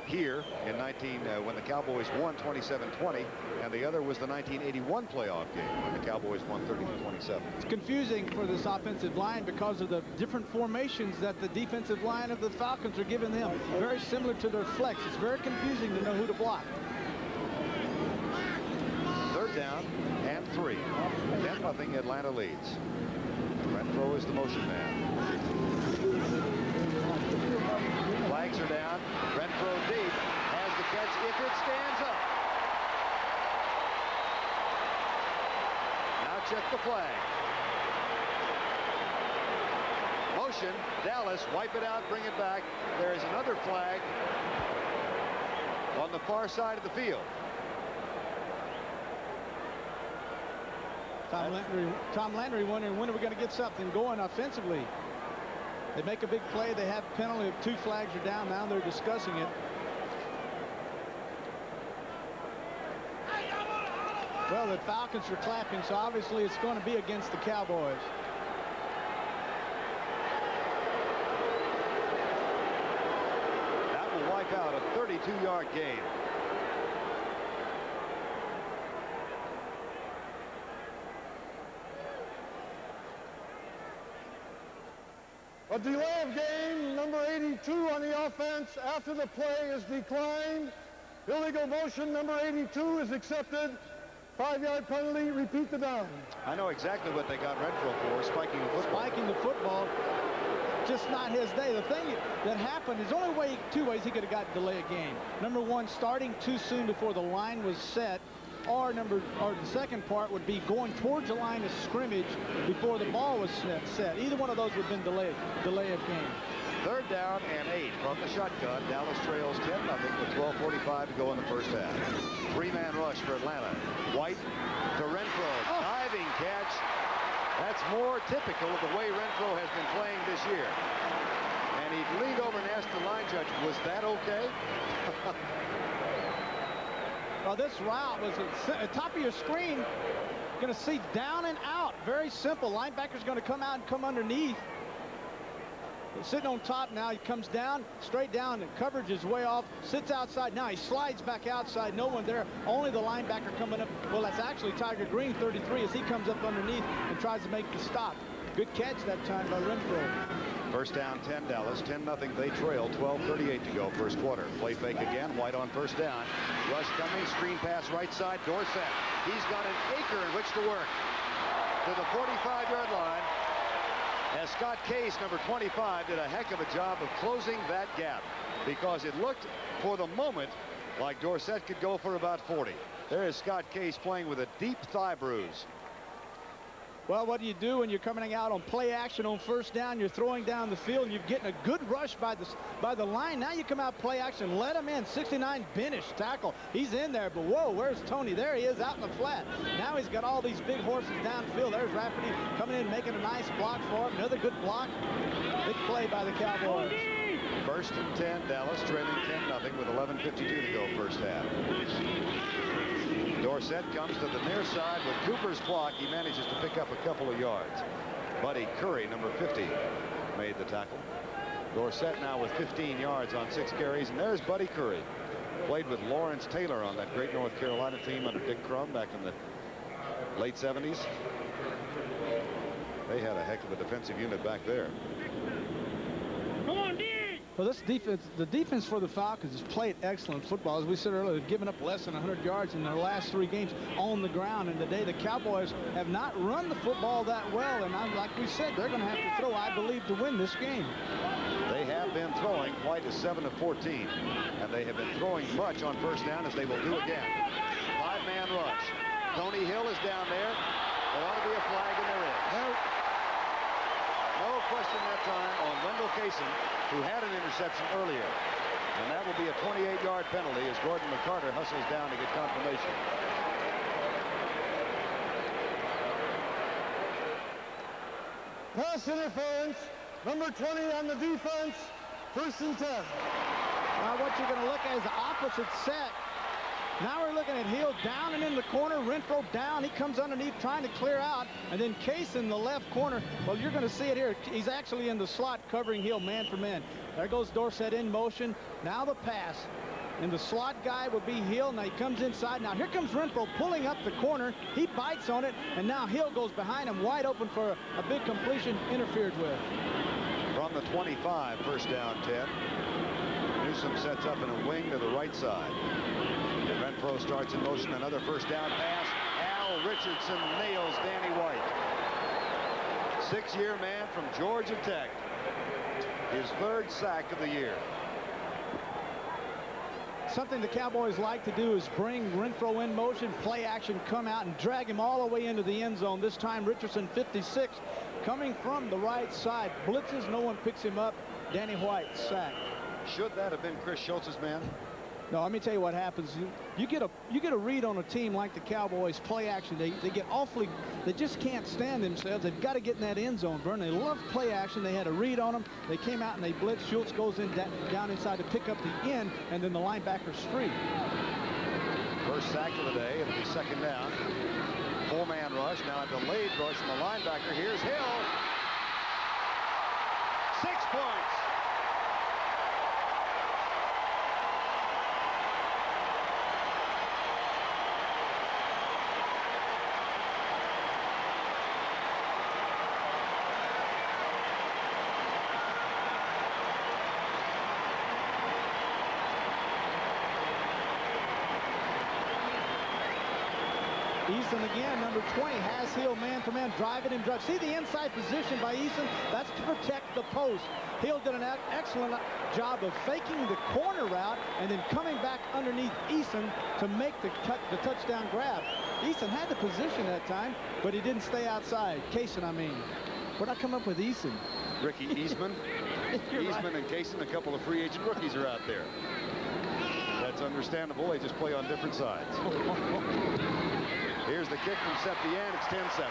Here in when the Cowboys won 27-20, and the other was the 1981 playoff game when the Cowboys won 30-27. It's confusing for this offensive line because of the different formations that the defensive line of the Falcons are giving them. Very similar to their flex. It's very confusing to know who to block. 3rd down and 3. 10-0 Atlanta leads. Renfro is the motion man. Flags are down. Renfro deep has the catch if it stands up. Now check the flag. Motion. Dallas, wipe it out, bring it back. There is another flag on the far side of the field. Tom Landry wondering when are we going to get something going offensively. They make a big play. They have penalty. 2 flags are down. Now they're discussing it. Well, the Falcons are clapping, so obviously it's going to be against the Cowboys. That will wipe out a 32-yard gain. A delay of game, number 82 on the offense after the play is declined. Illegal motion, number 82 is accepted. 5-yard penalty, repeat the down. I know exactly what they got Renfro for, spiking the football. Spiking the football. just not his day. The thing that happened is only two ways he could have got to delay a game. Number one, starting too soon before the line was set, or the second part would be going towards the line of scrimmage before the ball was set. Either one of those would have been delay of game. 3rd down and 8 from the shotgun. Dallas trails 10-0 with 12:45 to go in the first half. 3-man rush for Atlanta. White to Renfro. Diving catch. That's more typical of the way Renfro has been playing this year. And he'd leaned over and asked the line judge, was that okay? Well, this route was at the top of your screen. You're going to see down and out. Very simple. Linebacker's going to come out and come underneath. He's sitting on top now. He comes down, straight down, and coverage is way off. Sits outside. Now he slides back outside. No one there. Only the linebacker coming up. Well, that's actually Tiger Green, 33, as he comes up underneath and tries to make the stop. Good catch that time by Renfro. First down, 10 Dallas. 10-0. They trail. 12:38 to go first quarter. Play fake again. White on first down. Rush coming. Screen pass right side. Dorsett. He's got an acre in which to work. To the 45-yard line. As Scott Case, number 25, did a heck of a job of closing that gap, because it looked for the moment like Dorsett could go for about 40. There is Scott Case playing with a deep thigh bruise. Well, what do you do when you're coming out on play action on first down? You're throwing down the field, and you're getting a good rush by the line. Now you come out play action, let him in. 69 Benish tackle. He's in there, but whoa, where's Tony? There he is out in the flat. Now he's got all these big horses downfield. There's Rafferty coming in, making a nice block for him. Another good block. Big play by the Cowboys. First and 10, Dallas trailing 10-0 with 11:52 to go first half. Dorsett comes to the near side with Cooper's block. He manages to pick up a couple of yards. Buddy Curry, number 50, made the tackle. Dorsett now with 15 yards on 6 carries. And there's Buddy Curry. Played with Lawrence Taylor on that great North Carolina team under Dick Crum back in the late 70s. They had a heck of a defensive unit back there. Come on, D! Well, this defense, the defense for the Falcons has played excellent football. As we said earlier, they've given up less than 100 yards in their last 3 games on the ground. And today, the Cowboys have not run the football that well. And like we said, they're going to have to throw, I believe, to win this game. They have been throwing. White is 7 of 14. And they have been throwing much on first down, as they will do again. 5-man rush. Tony Hill is down there. There ought to be a flag, and there is. No question that time on Wendell Kaysen, who had an interception earlier. And that will be a 28-yard penalty as Gordon McCarter hustles down to get confirmation. Pass interference. Number 20 on the defense. First and 10. Now what you're going to look at is the opposite set. Now we're looking at Hill down and in the corner. Renfro down. He comes underneath trying to clear out. And then Case in the left corner. Well, you're going to see it here. He's actually in the slot covering Hill man for man. There goes Dorsett in motion. Now the pass. And the slot guy would be Hill. Now he comes inside. Now here comes Renfro pulling up the corner. He bites on it. And now Hill goes behind him wide open for a big completion interfered with. From the 25, first down 10. Newsom sets up in a wing to the right side. Renfro starts in motion. Another first down pass. Al Richardson nails Danny White. 6-year man from Georgia Tech. His 3rd sack of the year. Something the Cowboys like to do is bring Renfro in motion, play action, come out and drag him all the way into the end zone. This time Richardson, 56, coming from the right side. Blitzes, no one picks him up. Danny White sacked. Should that have been Chris Schultz's man? No, let me tell you what happens. You get a read on a team like the Cowboys, play action. They get awfully, they just can't stand themselves. They've got to get in that end zone, Vern. They love play action. They had a read on them. They came out and they blitz. Schultz goes in down inside to pick up the end, and then the linebacker's free. First sack of the day. It'll be second down. 4-man rush. Now a delayed rush from the linebacker. Here's Hill. 6 points. Eason again, number 20, has Hill man-to-man, driving and drive. See the inside position by Eason? That's to protect the post. Hill did an excellent job of faking the corner route and then coming back underneath Eason to make the touchdown grab. Eason had the position that time, but he didn't stay outside. Kaysen, I mean. Where'd I come up with Eason? Ricky Eastman. Eastman right. and Kaysen, a couple of free agent rookies are out there. That's understandable. They just play on different sides. Here's the kick from Septien. It's 10-7.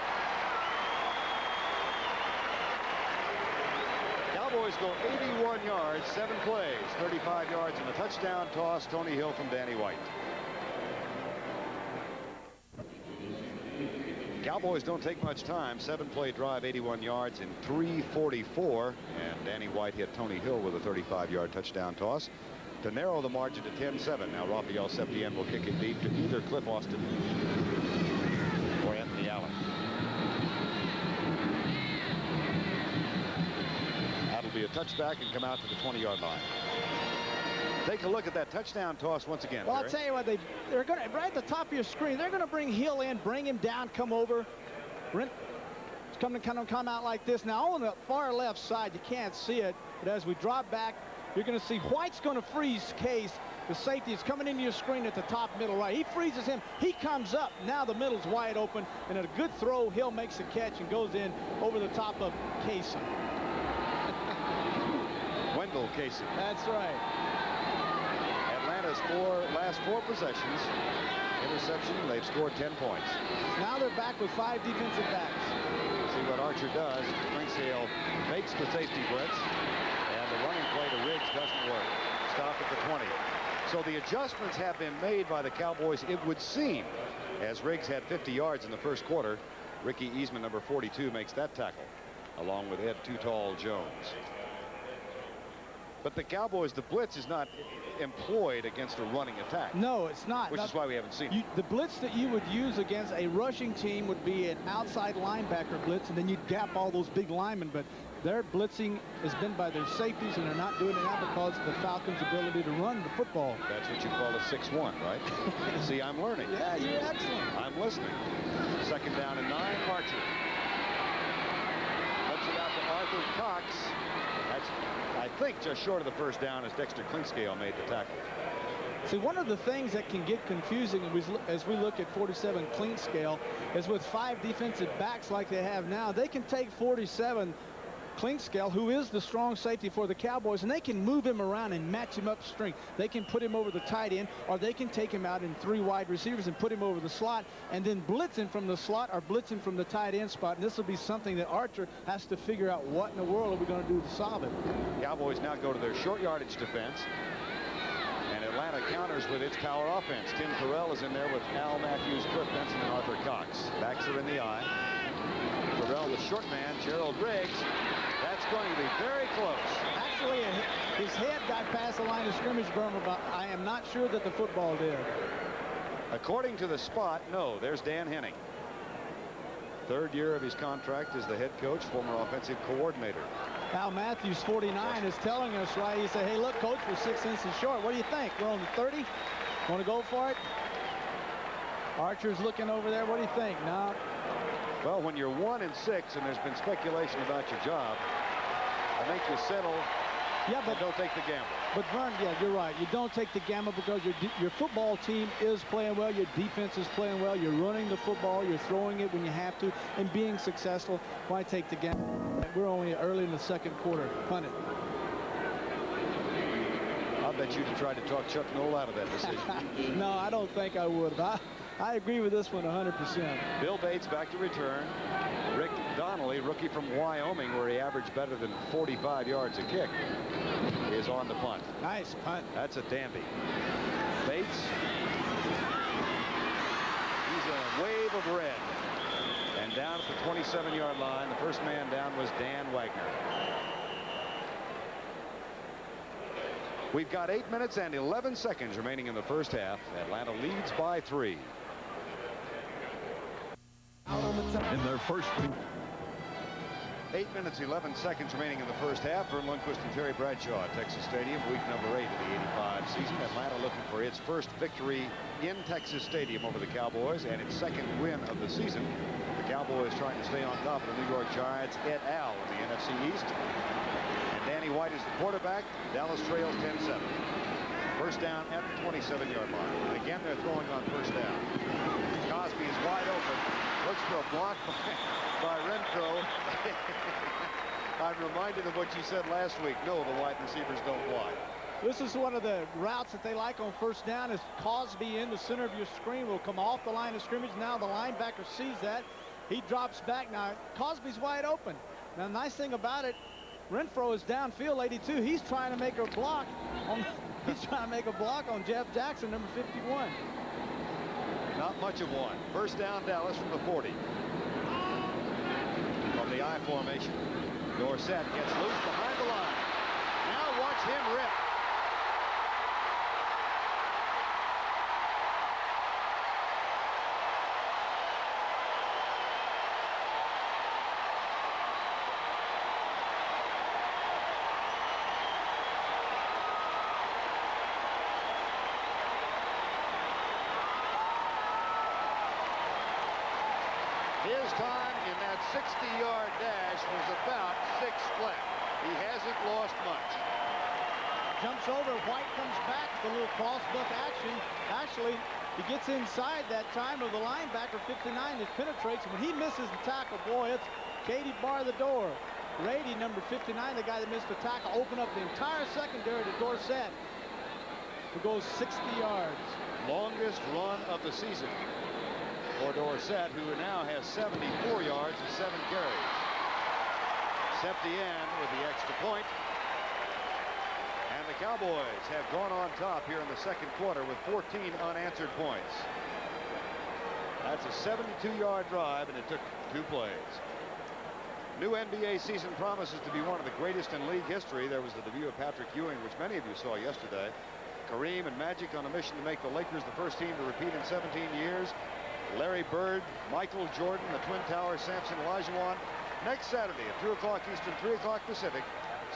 Cowboys go 81 yards, 7 plays, 35 yards and a touchdown toss. Tony Hill from Danny White. Cowboys don't take much time. 7-play drive, 81 yards in 3:44. And Danny White hit Tony Hill with a 35-yard touchdown toss to narrow the margin to 10-7. Now Raphael Septien will kick it deep to either Cliff Austin or Anthony Allen. That'll be a touchback and come out to the 20-yard line. Take a look at that touchdown toss once again. Well, Barry. I'll tell you what, they're going to, right at the top of your screen, they're going to bring Hill in, bring him down, come over. It's going to come out like this. Now, on the far left side, you can't see it, but as we drop back, you're going to see White's going to freeze Case. The safety is coming into your screen at the top middle right. He freezes him. He comes up. Now the middle's wide open, and at a good throw, Hill makes a catch and goes in over the top of Kaysen. Wendell Kaysen. That's right. Atlanta's last four possessions, interception, they've scored 10 points. Now they're back with 5 defensive backs. See what Archer does. Clinksdale makes the safety blitz, and the running play to Riggs doesn't work. Stop at the 20. So the adjustments have been made by the Cowboys, it would seem, as Riggs had 50 yards in the first quarter. Ricky Eastman, number 42, makes that tackle, along with Ed Too Tall Jones. But the Cowboys, the blitz is not employed against a running attack. No, it's not. Which is why we haven't seen it. The blitz that you would use against a rushing team would be an outside linebacker blitz, and then you'd gap all those big linemen. But their blitzing has been by their safeties, and they're not doing it now because of the Falcons' ability to run the football. That's what you call a 6-1, right? See, I'm learning. Yeah, you're excellent. I'm listening. 2nd down and 9, Archer. Lets it out to Arthur Cox. That's, I think, just short of the first down as Dexter Clinkscale made the tackle. See, one of the things that can get confusing as we look at 47 Clinkscale is with 5 defensive backs like they have now, they can take 47 Clinkscale, who is the strong safety for the Cowboys, and they can move him around and match him up strength. They can put him over the tight end, or they can take him out in 3 wide receivers and put him over the slot and then blitz him from the slot or blitz him from the tight end spot. And this will be something that Archer has to figure out, what in the world are we going to do to solve it. Cowboys now go to their short yardage defense, and Atlanta counters with its power offense. Tim Terrell is in there with Al Matthews, Cliff Benson, and Arthur Cox. Backs are in the eye. Terrell, the short man, Gerald Riggs. That's going to be very close. Actually, his head got past the line of scrimmage, Burma, but I am not sure that the football did. According to the spot, no. There's Dan Henning. 3rd year of his contract as the head coach, former offensive coordinator. Al Matthews, 49, is telling us, right, he said, hey, look, coach, we're 6 inches short. What do you think? We're on the 30? Want to go for it? Archer's looking over there. What do you think? No. Well, when you're 1-6 and there's been speculation about your job, I think you settle. Yeah, but don't take the gamble. But Vern, yeah, you're right. You don't take the gamble because your football team is playing well. Your defense is playing well. You're running the football. You're throwing it when you have to and being successful. Why take the gamble? We're only early in the 2nd quarter. Punt it. I bet you'd try to talk Chuck Noll out of that decision. No, I don't think I would. I agree with this one 100%. Bill Bates back to return. Rick Donnelly, rookie from Wyoming, where he averaged better than 45 yards a kick, is on the punt. Nice punt. That's a dandy. Bates. He's a wave of red. And down at the 27-yard line, the first man down was Dan Wagner. We've got 8 minutes and 11 seconds remaining in the first half. Atlanta leads by 3. In their first 8 minutes, 11 seconds remaining in the first half. Vern Lundquist and Terry Bradshaw at Texas Stadium, week number 8 of the '85 season. Atlanta looking for its first victory in Texas Stadium over the Cowboys and its second win of the season. The Cowboys trying to stay on top of the New York Giants et al. in the NFC East. And Danny White is the quarterback. Dallas trails 10-7. First down at the 27-yard line. And again, they're throwing on first down. Cosby is wide open. Looks for a block by Renfro. I'm reminded of what you said last week. No, the wide receivers don't block. This is one of the routes that they like on first down, is Cosby in the center of your screen, will come off the line of scrimmage. Now the linebacker sees that. He drops back. Now Cosby's wide open. Now the nice thing about it, Renfro is downfield, 82. He's trying to make a block on Jeff Jackson, number 51. Not much of one. First down, Dallas from the 40. From the I formation. Dorsett gets loose behind the line. Now watch him rip. His time in that 60-yard dash was about 6 flat. He hasn't lost much. Jumps over. White comes back. The little crossbuck action. Actually, he gets inside that time of the linebacker, 59. It penetrates. When he misses the tackle, boy, it's Katie bar the door. Rady, number 59, the guy that missed the tackle, opened up the entire secondary to Dorsett, who goes 60 yards. Longest run of the season for Dorsett, who now has 74 yards and 7 carries. Septien with the extra point. And the Cowboys have gone on top here in the second quarter with 14 unanswered points. That's a 72-yard drive, and it took 2 plays. New NBA season promises to be one of the greatest in league history. There was the debut of Patrick Ewing, which many of you saw yesterday. Kareem and Magic on a mission to make the Lakers the first team to repeat in 17 years. Larry Bird, Michael Jordan, the Twin Towers, Samson Olajuwon. Next Saturday at 2 o'clock Eastern, 3 o'clock Pacific,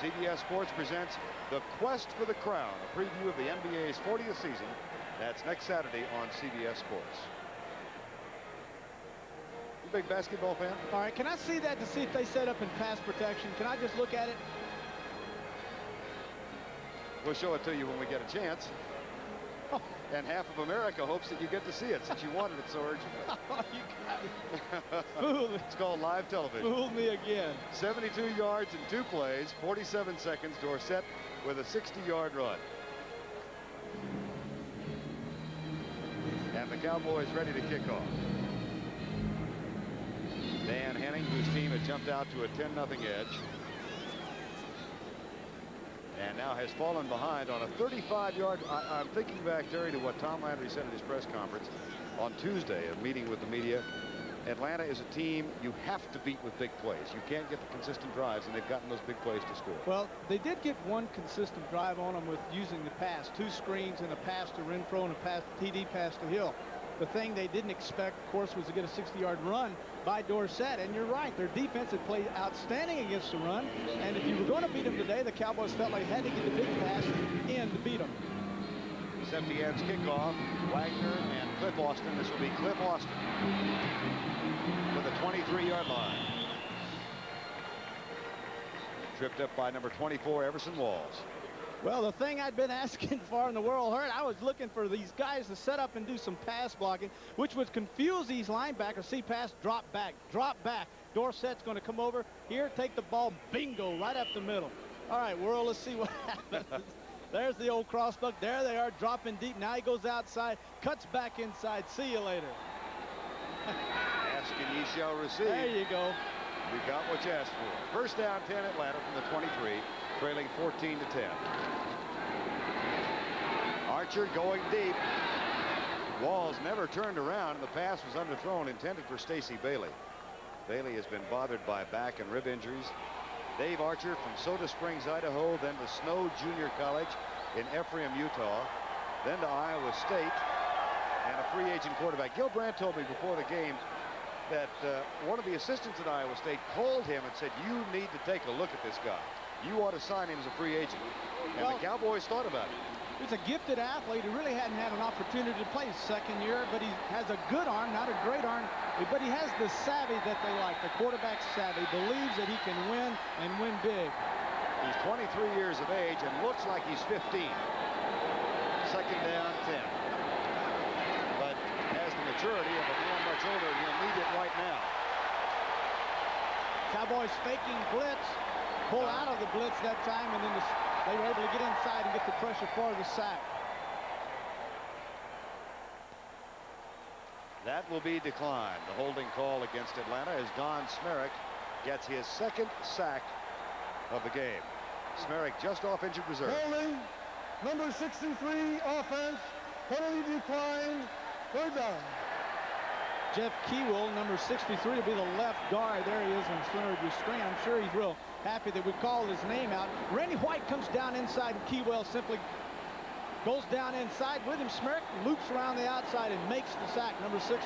CBS Sports presents The Quest for the Crown, a preview of the NBA's 40th season. That's next Saturday on CBS Sports. You a big basketball fan? All right, can I see that to see if they set up in pass protection? Can I just look at it? We'll show it to you when we get a chance. Oh. And half of America hopes that you get to see it since you wanted it so urgently. Oh, you got me. Fooled me. It's called live television. Fooled me again. 72 yards in 2 plays, 47 seconds. Dorsett with a 60-yard run. And the Cowboys ready to kick off. Dan Henning, whose team had jumped out to a 10-0 edge, and now has fallen behind on a 35-yard. I'm thinking back, Terry, to what Tom Landry said at his press conference on Tuesday, a meeting with the media. Atlanta is a team you have to beat with big plays. You can't get the consistent drives, and they've gotten those big plays to score. Well, they did get one consistent drive on them with using the pass. 2 screens and a pass to Renfro and a TD pass to Hill. The thing they didn't expect, of course, was to get a 60-yard run by Dorsett. And you're right, their defense had played outstanding against the run. And if you were going to beat them today, the Cowboys felt like they had to get the big pass in to beat them. Septien's kickoff, Wagner and Cliff Austin. This will be Cliff Austin with a 23-yard line. Tripped up by number 24, Everson Walls. Well, the thing I'd been asking for in the world hurt, I was looking for these guys to set up and do some pass blocking, which would confuse these linebackers. See pass, drop back, drop back. Dorsett's going to come over here, take the ball, bingo, right up the middle. All right, world, let's see what happens. There's the old crossbuck. There they are, dropping deep. Now he goes outside, cuts back inside. See you later. Ask and ye shall receive. There you go. You got what you asked for. First down, 10 Atlanta from the 23, trailing 14-10. Archer going deep. Walls never turned around, and the pass was underthrown, intended for Stacey Bailey. Bailey has been bothered by back and rib injuries. Dave Archer from Soda Springs, Idaho, then to Snow Junior College in Ephraim, Utah, then to Iowa State, and a free agent quarterback. Gil Brandt told me before the game that one of the assistants at Iowa State called him and said, you need to take a look at this guy. You ought to sign him as a free agent. And the Cowboys thought about it. He's a gifted athlete who really hadn't had an opportunity to play his second year, but he has a good arm, not a great arm, but he has the savvy that they like, the quarterback savvy, believes that he can win and win big. He's 23 years of age and looks like he's 15. Second down, 10. But has the maturity of a man much older, and he'll need it right now. Cowboys faking blitz, pull out of the blitz that time, and then they were able to get inside and get the pressure for the sack. That will be declined. The holding call against Atlanta as Don Smerrick gets his second sack of the game. Smerrick just off injured reserve. Holding, number 63 offense, penalty declined, third down. Jeff Keywell, number 63, will be the left guard. There he is in center restraint. I'm sure he's real happy that we called his name out. Randy White comes down inside, and Keywell simply goes down inside with him. Smerrick loops around the outside and makes the sack, number 60.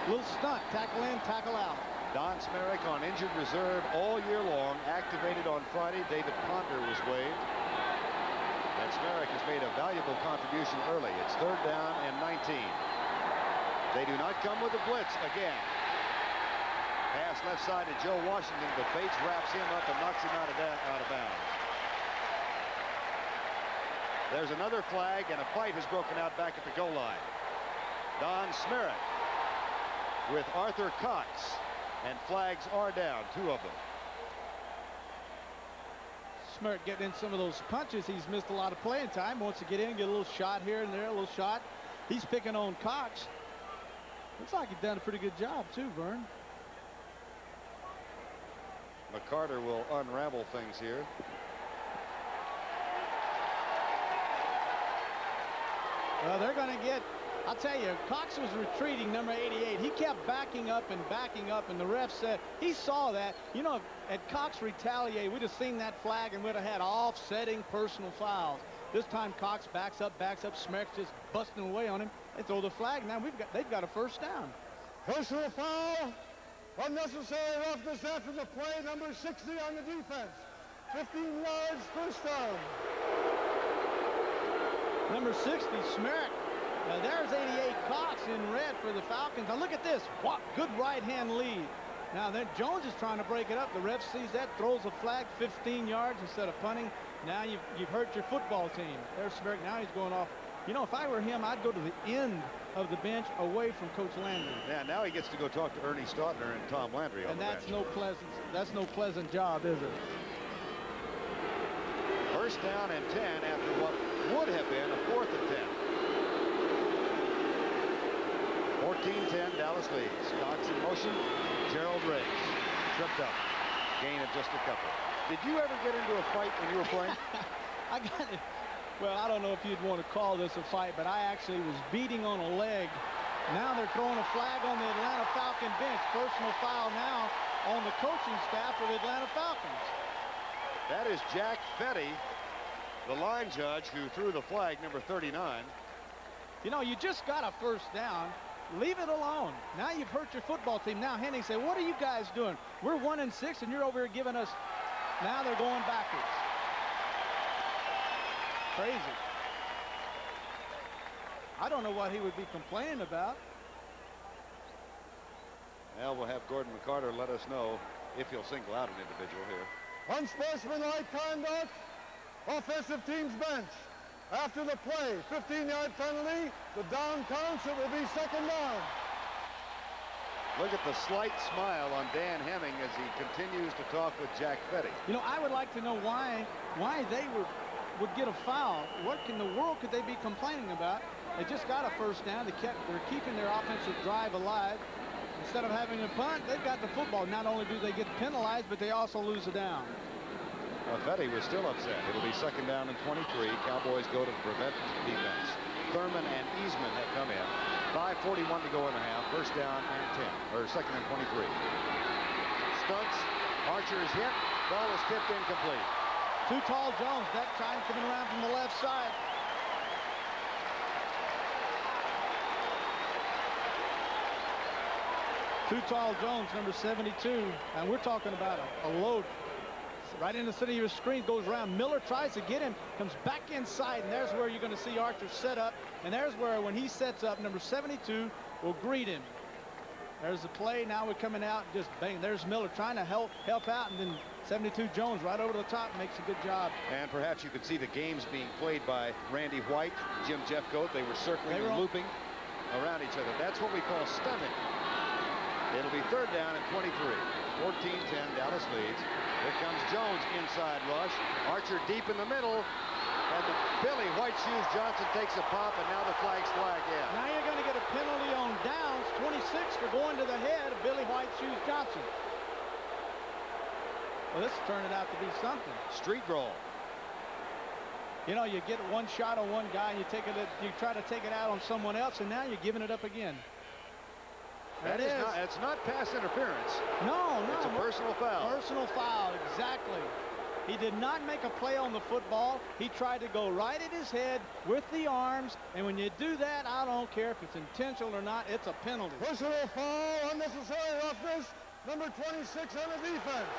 Little stunt, tackle in, tackle out. Don Smerrick on injured reserve all year long, activated on Friday. David Ponder was waived. And Smerrick has made a valuable contribution early. It's third down and 19. They do not come with a blitz again. Pass left side to Joe Washington, but Bates wraps him up and knocks him out of bounds. There's another flag, and a fight has broken out back at the goal line. Don Smerrick with Arthur Cox, and flags are down, 2 of them. Smerrick getting in some of those punches. He's missed a lot of playing time. Wants to get in, get a little shot here and there, a little shot. He's picking on Cox. Looks like he's done a pretty good job, too, Vern. McCarter will unravel things here. Well, they're going to get, I'll tell you, Cox was retreating, number 88. He kept backing up, and the ref said he saw that. You know, had Cox retaliated, we'd have seen that flag and we'd have had offsetting personal fouls. This time Cox backs up, Smerrick's just busting away on him. They throw the flag. Now they've got a first down. Personal foul, unnecessary roughness after the play, number 60 on the defense. 15 yards, first down. Number 60, Smerrick. Now there's 88 Cox in red for the Falcons. Now look at this. What good right hand lead. Now then Jones is trying to break it up. The ref sees that, throws a flag 15 yards instead of punting. Now you've hurt your football team. There's Smerrick. Now he's going off. You know, if I were him, I'd go to the end of the bench away from Coach Landry. Yeah, now he gets to go talk to Ernie Stautner and Tom Landry on the bench. And that's no pleasant job, is it? First down and 10 after what would have been a 4th and 10. 14-10, Dallas leads. Cox in motion. Gerald Riggs tripped up. Gain of just a couple. Did you ever get into a fight when you were playing? I got it. Well, I don't know if you'd want to call this a fight, but I actually was beating on a leg. Now they're throwing a flag on the Atlanta Falcon bench. Personal foul now on the coaching staff of the Atlanta Falcons. That is Jack Fetty, the line judge, who threw the flag, number 39. You know, you just got a first down. Leave it alone. Now you've hurt your football team. Now Henning say, what are you guys doing? We're 1-6, and you're over here giving us. Now they're going backwards. Crazy. I don't know what he would be complaining about. Well, we'll have Gordon McCarter let us know if he'll single out an individual here. Unsportsmanlike conduct, offensive team's bench. After the play, 15-yard penalty, the down counts, it will be second down. Look at the slight smile on Dan Hemming as he continues to talk with Jack Fetty. You know, I would like to know why they would get a foul. What in the world could they be complaining about? They just got a first down. They're keeping their offensive drive alive. Instead of having a punt, they've got the football. Not only do they get penalized, but they also lose a down. Fetty was still upset. It'll be second down and 23. Cowboys go to the prevent defense. Thurman and Eastman have come in. 5:41 to go in the half. First down and 10, or second and 23. Stunts. Archer is hit. Ball is tipped incomplete. Too tall Jones that time coming around from the left side. Too Tall Jones, number 72. And we're talking about a load. Right in the center of your screen, goes around. Miller tries to get him, comes back inside, and there's where you're going to see Archer set up. And there's where, when he sets up, number 72 will greet him. There's the play. Now we're coming out, just bang. There's Miller trying to help out, and then 72 Jones right over the top makes a good job. And perhaps you could see the games being played by Randy White, Jim Jeffcoat. They were circling and looping around each other. That's what we call stunning. It'll be 3rd down and 23. 14-10, Dallas leads. Here comes Jones, inside rush. Archer deep in the middle. And the Billy White Shoes Johnson takes a pop, and now the flag's flag in. Now you're going to get a penalty on downs, 26 for going to the head of Billy White Shoes Johnson. Well, this is turning out to be something. Street roll. You know, you get one shot on one guy, and you try to take it out on someone else, and now you're giving it up again. It's not pass interference. No. It's a personal foul. Personal foul, exactly. He did not make a play on the football. He tried to go right at his head with the arms, and when you do that, I don't care if it's intentional or not, it's a penalty. Personal foul, unnecessary roughness, number 26 on the defense.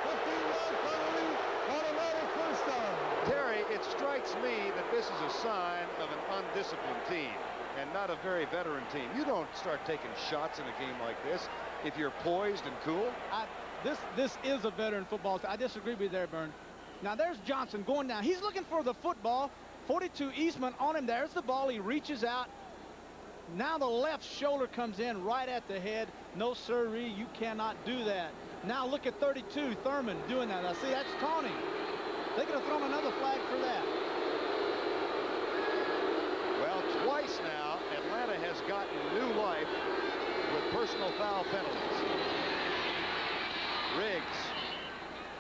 15-yard penalty, automatic first down. Terry, it strikes me that this is a sign of an undisciplined team and not a very veteran team. You don't start taking shots in a game like this if you're poised and cool. This is a veteran football team. I disagree with you there, Bern. Now there's Johnson going down. He's looking for the football. 42 Eastman on him. There's the ball. He reaches out. Now the left shoulder comes in right at the head. No sirree, you cannot do that. Now look at 32 Thurman doing that. Now see, that's taunting. They could have thrown another flag for that. Well, twice now, Atlanta has gotten new life with personal foul penalties. Riggs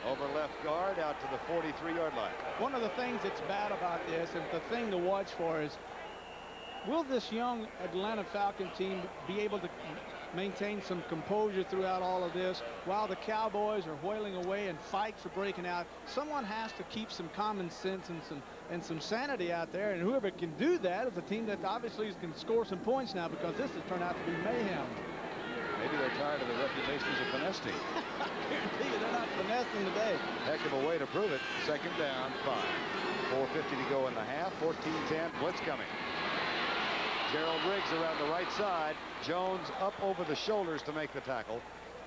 over left guard out to the 43-yard line. One of the things that's bad about this, and the thing to watch for, is will this young Atlanta Falcon team be able to maintain some composure throughout all of this while the Cowboys are wailing away and fights are breaking out? Someone has to keep some common sense and some sanity out there, and whoever can do that is a team that obviously can score some points now, because this has turned out to be mayhem. Maybe they're tired of the reputation as a finesse team. I guarantee you they're not finessing today. Heck of a way to prove it. 2nd down, 5. 4:50 to go in the half. 14-10. Blitz coming. Gerald Riggs around the right side. Jones up over the shoulders to make the tackle.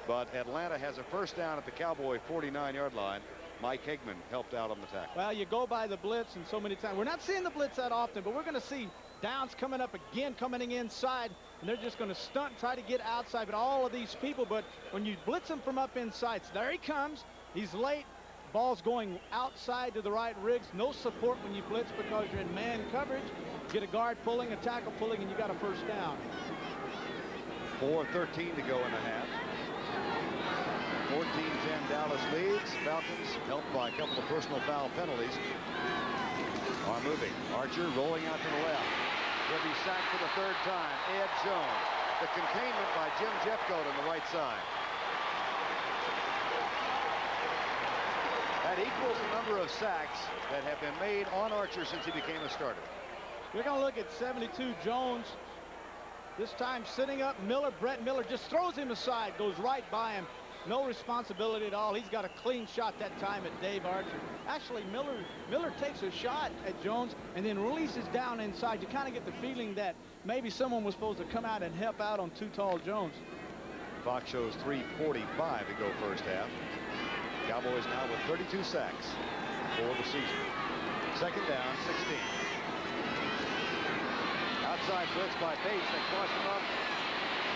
But Atlanta has a first down at the Cowboy 49-yard line. Mike Hegman helped out on the tackle. Well, you go by the blitz, and so many times. We're not seeing the blitz that often, but we're going to see Downs coming up again, coming inside, and they're just going to stunt and try to get outside. But all of these people, but when you blitz him from up inside, so there he comes. He's late. Ball's going outside to the right. Riggs, no support when you blitz because you're in man coverage. Get a guard pulling, a tackle pulling, and you got a first down. 4:13 to go in the half. 14-10 Dallas leads. Falcons, helped by a couple of personal foul penalties, are moving. Archer rolling out to the left. He'll be sacked for the 3rd time. Ed Jones. The containment by Jim Jeffcoat on the right side. That equals the number of sacks that have been made on Archer since he became a starter. We're going to look at 72 Jones. This time sitting up. Brett Miller just throws him aside, goes right by him. No responsibility at all. He's got a clean shot that time at Dave Archer. Actually, Miller takes a shot at Jones and then releases down inside. You kind of get the feeling that maybe someone was supposed to come out and help out on Too Tall Jones. Clock shows 3:45 to go first half. Cowboys now with 32 sacks for the season. 2nd down, 16. Outside blitz by Bates. They cross him up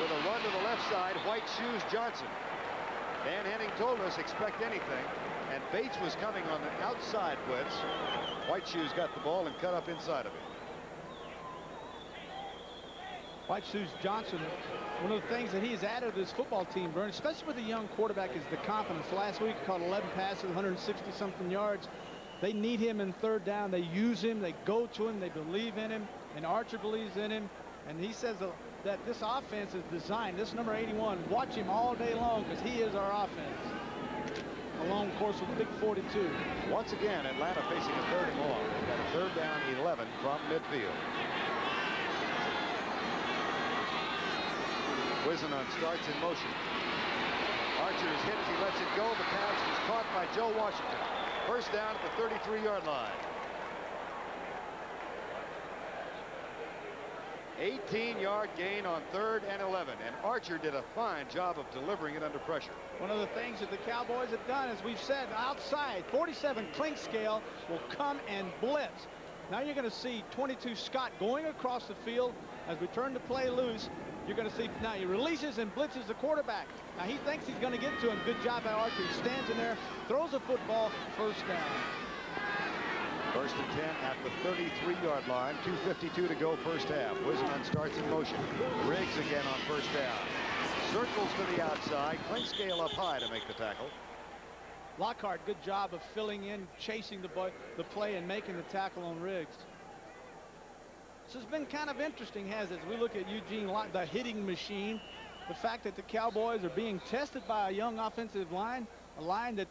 with a run to the left side. White Shoes Johnson. Dan Henning told us expect anything, and Bates was coming on the outside blitz. White Shoes got the ball and cut up inside of it. White Shoes Johnson, one of the things that he has added to this football team, Vern, especially with a young quarterback, is the confidence. Last week he caught 11 passes, 160-something yards. They need him in 3rd down. They use him. They go to him. They believe in him. And Archer believes in him. And he says that this offense is designed, this number 81, watch him all day long because he is our offense. Along course with the big 42. Once again, Atlanta facing a 3rd and long. They've got a 3rd down, 11 from midfield. Wiseman starts in motion. Archer is hit as he lets it go. The pass is caught by Joe Washington. First down at the 33-yard line. 18-yard gain on 3rd and 11, and Archer did a fine job of delivering it under pressure. One of the things that the Cowboys have done, as we've said, outside 47 Clinkscale will come and blitz. Now you're going to see 22 Scott going across the field as we turn the play loose. You're going to see now he releases and blitzes the quarterback. Now he thinks he's going to get to him. Good job by Archer. He stands in there, throws a football, first down. First and 10 at the 33-yard line. 2:52 to go, first half. Wiseman starts in motion. Riggs again on first down. Circles to the outside. Clinkscale up high to make the tackle. Lockhart, good job of filling in, chasing the play, and making the tackle on Riggs. This has been kind of interesting, has it? As we look at Eugene, the hitting machine, the fact that the Cowboys are being tested by a young offensive line, a line that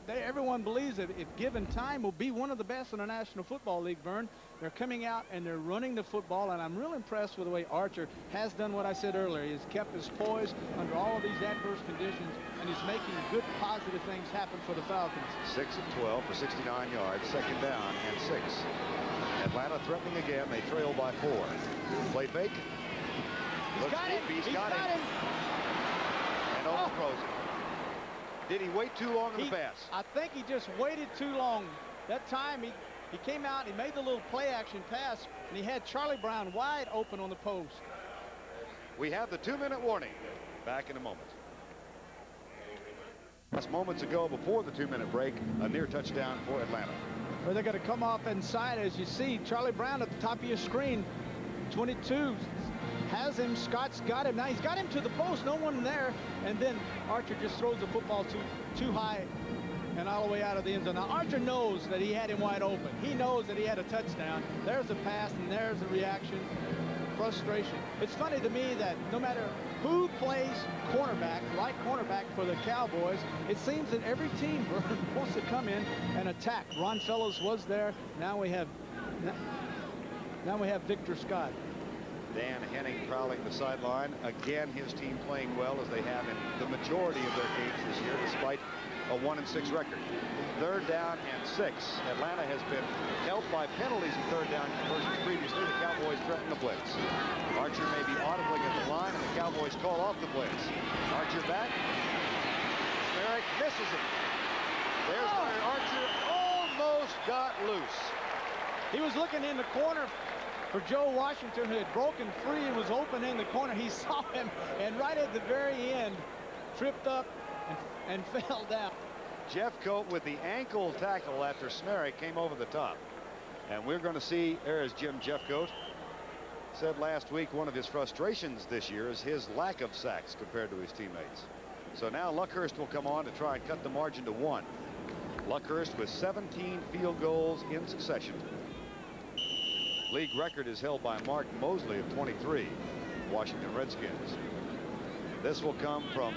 everyone believes that if given time will be one of the best in the National Football League, Vern. They're coming out and they're running the football, and I'm real impressed with the way Archer has done what I said earlier. He's kept his poise under all of these adverse conditions, and he's making good, positive things happen for the Falcons. 6 of 12 for 69 yards, second down and 6. Atlanta threatening again. They trail by 4. Play fake. He's got him. He's got him. And overthrows it. Did he wait too long in the pass? I think he just waited too long. That time he came out, he made the little play action pass, and he had Charlie Brown wide open on the post. We have the 2-minute warning. Back in a moment. Just moments ago, before the 2-minute break, a near touchdown for Atlanta. Well, they're going to come off inside, as you see. Charlie Brown at the top of your screen. 22 has him. Scott's got him. Now he's got him to the post. No one there. And then Archer just throws the football too high and all the way out of the end zone. Now Archer knows that he had him wide open. He knows that he had a touchdown. There's a pass, and there's a reaction. Frustration. It's funny to me that no matter who plays cornerback, right cornerback for the Cowboys, it seems that every team wants to come in and attack. Ron Fellows was there. Now we have Victor Scott. Dan Henning prowling the sideline. Again, his team playing well as they have in the majority of their games this year, despite a 1-6 record. Third down and 6. Atlanta has been helped by penalties in third down conversions previously. The Cowboys threaten the blitz. Archer may be audibling at the line, and the Cowboys call off the blitz. Archer back. Merrick misses it. There's where Archer almost got loose. He was looking in the corner for Joe Washington, who had broken free and was open in the corner. He saw him, and right at the very end, tripped up and fell down. Jeffcoat with the ankle tackle after Smerrick came over the top. And we're going to see, there's Jim Jeffcoat. Said last week one of his frustrations this year is his lack of sacks compared to his teammates. So now Luckhurst will come on to try and cut the margin to 1. Luckhurst with 17 field goals in succession. League record is held by Mark Mosley of 23, Washington Redskins. This will come from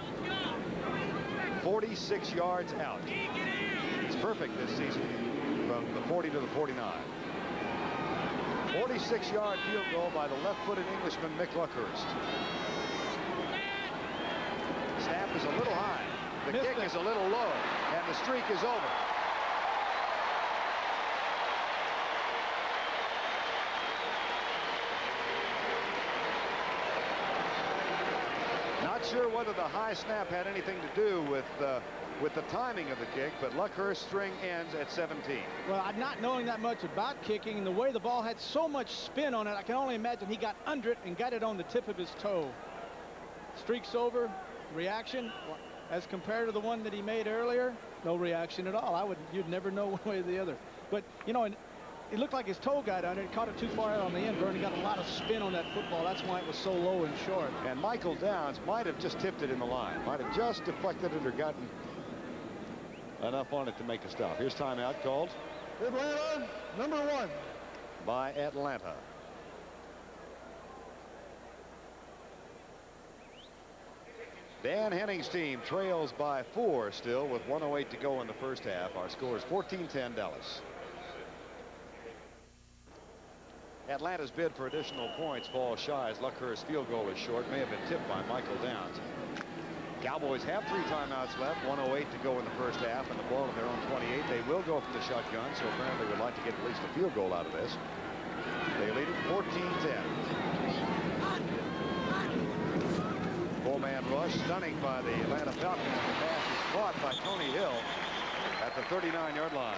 46 yards out. It's perfect this season from the 40 to the 49. 46-yard field goal by the left-footed Englishman Mick Luckhurst. Snap is a little high. The kick is a little low, and the streak is over. Not sure whether the high snap had anything to do with the timing of the kick, but Luckhurst's string ends at 17. Well, not knowing that much about kicking and the way the ball had so much spin on it, I can only imagine he got under it and got it on the tip of his toe. Streak's over. Reaction, as compared to the one that he made earlier, no reaction at all. You'd never know one way or the other. But, you know, it looked like his toe got under it. Caught it too far out on the end. Bernie got a lot of spin on that football. That's why it was so low and short. And Michael Downs might have just tipped it in the line. Might have just deflected it or gotten enough on it to make a stop. Here's timeout called. Atlanta, number 1. By Atlanta. Dan Henning's team trails by 4 still with 1:08 to go in the first half. Our score is 14-10 Dallas. Atlanta's bid for additional points falls shy as Luckhurst's field goal is short. May have been tipped by Michael Downs. Cowboys have 3 timeouts left. 1:08 to go in the first half, and the ball in their own 28. They will go from the shotgun, so apparently would like to get at least a field goal out of this. They lead it 14-10. Four-man rush, stunning by the Atlanta Falcons. The pass is caught by Tony Hill at the 39-yard line.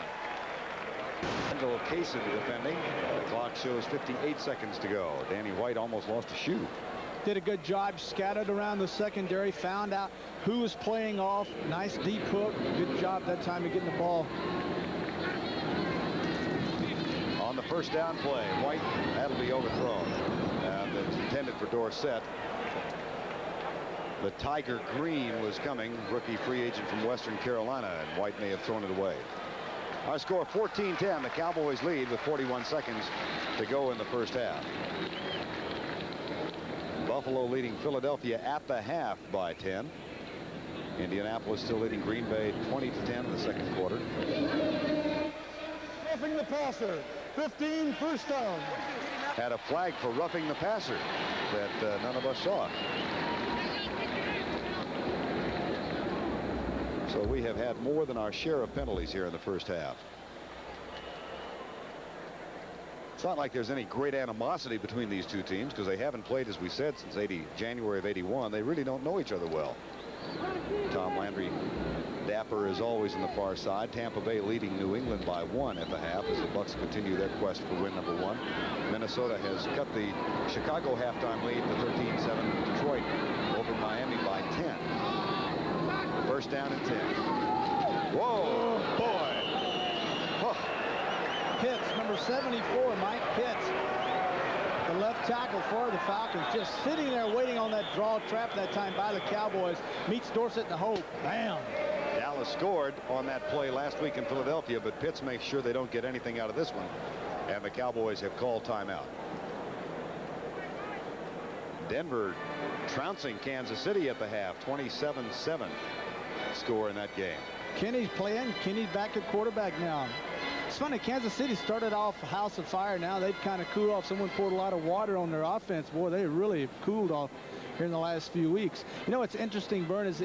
Kendall Kaysen defending. The clock shows 58 seconds to go. Danny White almost lost a shoe. Did a good job, scattered around the secondary, found out who was playing off. Nice deep hook. Good job that time of getting the ball. On the first down play, White, that'll be overthrown. And it's intended for Dorsett. The Tiger Green was coming, rookie free agent from Western Carolina, and White may have thrown it away. Our score 14-10. The Cowboys lead with 41 seconds to go in the first half. Buffalo leading Philadelphia at the half by 10. Indianapolis still leading Green Bay 20-10 in the second quarter. Roughing the passer. 15, first down. Had a flag for roughing the passer that none of us saw. So we have had more than our share of penalties here in the first half. It's not like there's any great animosity between these two teams because they haven't played, as we said, since January of '81. They really don't know each other well. Tom Landry, dapper as always on the far side. Tampa Bay leading New England by 1 at the half as the Bucs continue their quest for win number 1. Minnesota has cut the Chicago halftime lead to 13-7. Detroit over Miami by 10. First down and 10. Whoa, boy. Oh. Pitts, number 74, Mike Pitts, the left tackle for the Falcons, just sitting there waiting on that draw trap that time by the Cowboys. Meets Dorsett in the hole. Bam. Dallas scored on that play last week in Philadelphia, but Pitts makes sure they don't get anything out of this one. And the Cowboys have called timeout. Denver trouncing Kansas City at the half, 27-7 score in that game. Kenny's playing. Kenny's back at quarterback now. It's funny, Kansas City started off a house of fire. Now they've kind of cooled off. Someone poured a lot of water on their offense. Boy, they really have cooled off here in the last few weeks. You know what's interesting, Vern, is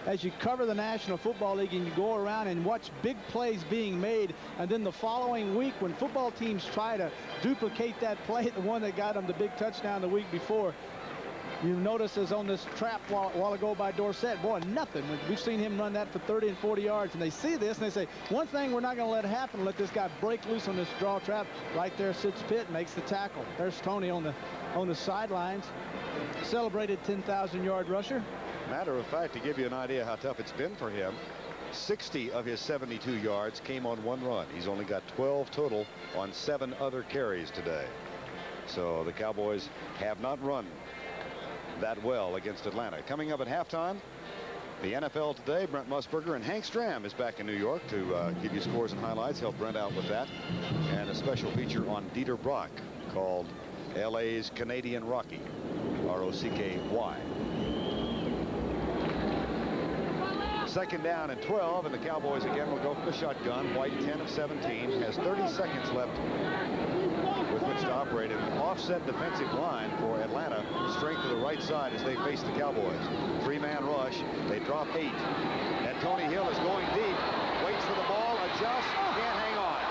as you cover the National Football League and you go around and watch big plays being made, and then the following week when football teams try to duplicate that play, the one that got them the big touchdown the week before, you notice is on this trap a while ago by Dorsett. Boy, nothing. We've seen him run that for 30 and 40 yards, and they see this and they say, one thing we're not going to let happen, let this guy break loose on this draw trap. Right there sits Pitt, makes the tackle. There's Tony on the sidelines. Celebrated 10,000-yard rusher. Matter of fact, to give you an idea how tough it's been for him, 60 of his 72 yards came on one run. He's only got 12 total on 7 other carries today. So the Cowboys have not run that well against Atlanta. Coming up at halftime, the NFL Today, Brent Musburger and Hank Stram is back in New York to give you scores and highlights, help Brent out with that, and a special feature on Dieter Brock called LA's Canadian Rocky, R-O-C-K-Y. Second down and 12, and the Cowboys again will go for the shotgun. White 10 of 17, has 30 seconds left with which to operate. An offset defensive line for Atlanta, strength to the right side as they face the Cowboys. 3-man rush. They drop 8. And Tony Hill is going deep. Waits for the ball, adjusts, can't hang on.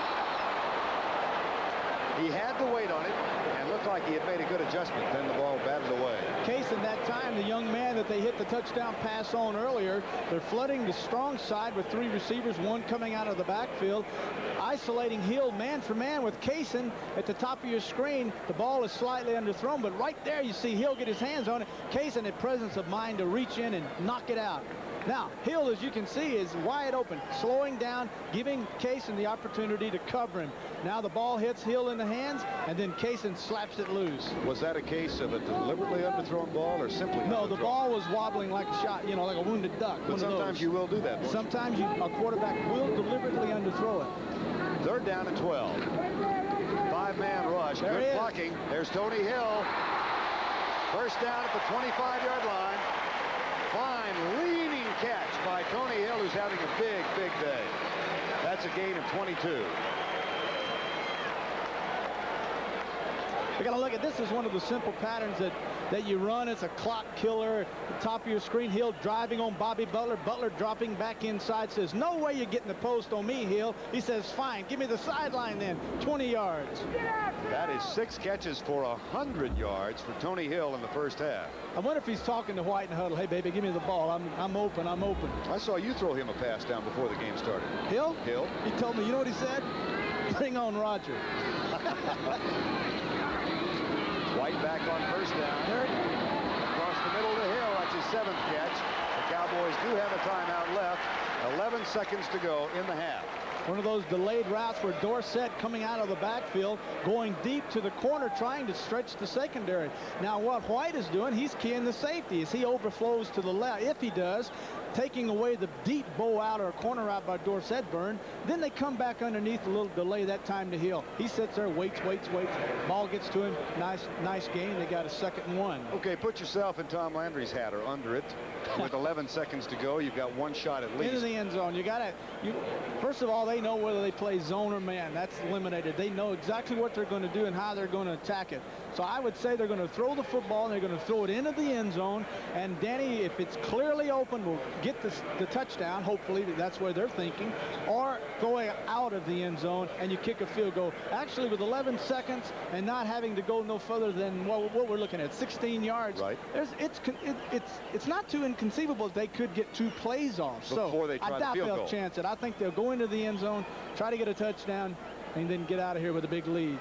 He had to wait on it and looked like he had made a good adjustment. Then the ball batted away. Case in that time, the young man that they hit the touchdown pass on earlier, they're flooding the strong side with 3 receivers, 1 coming out of the backfield, isolating Hill man for man with Kaysen at the top of your screen. The ball is slightly underthrown, but right there you see Hill get his hands on it. Kaysen had presence of mind to reach in and knock it out. Now, Hill, as you can see, is wide open, slowing down, giving Kaysen the opportunity to cover him. Now the ball hits Hill in the hands, and then Kaysen slaps it loose. Was that a case of a deliberately underthrown ball or simply No, the ball was wobbling like a shot, like a wounded duck. But sometimes you will do that. Sometimes a quarterback will deliberately underthrow it. Third down and 12. 5-man rush. Good blocking. There's Tony Hill. First down at the 25-yard line. Fine leaning catch by Tony Hill, who's having a big, big day. That's a gain of 22. We got to look at this as one of the simple patterns that you run. It's a clock killer. At the top of your screen, Hill driving on Bobby Butler. Butler dropping back inside, says, no way you're getting the post on me, Hill. He says, fine, give me the sideline then. 20 yards. That is 6 catches for 100 yards for Tony Hill in the first half. I wonder if he's talking to White in the huddle. Hey, baby, give me the ball. I'm open. I'm open. I saw you throw him a pass down before the game started. Hill? Hill. He told me, you know what he said? Bring on Roger. White back on first down. Across the middle to Hill. That's his 7th catch. The Cowboys do have a timeout left. 11 seconds to go in the half. One of those delayed routes where Dorsett coming out of the backfield, going deep to the corner, trying to stretch the secondary. Now what White is doing, he's keying the safety as he overflows to the left. If he does, taking away the deep bow out or corner out by Dorsett Burn, then they come back underneath, a little delay that time to Hill. He sits there, waits. Ball gets to him. Nice gain. They got a 2nd and 1. Okay, put yourself in Tom Landry's hat or under it. With 11 seconds to go, you've got 1 shot at least. Into the end zone. First of all, they know whether they play zone or man. That's eliminated. They know exactly what they're going to do and how they're going to attack it. So I would say they're going to throw the football and they're going to throw it into the end zone. And Danny, if it's clearly open, will get the touchdown. Hopefully that's where they're thinking. Or going out of the end zone and you kick a field goal. Actually, with 11 seconds and not having to go no further than what we're looking at, 16 yards. Right. It's not too inconceivable they could get 2 plays off. Before they try I doubt the field they'll goal. chance it. I think they'll go into the end zone, try to get a touchdown, and then get out of here with a big lead.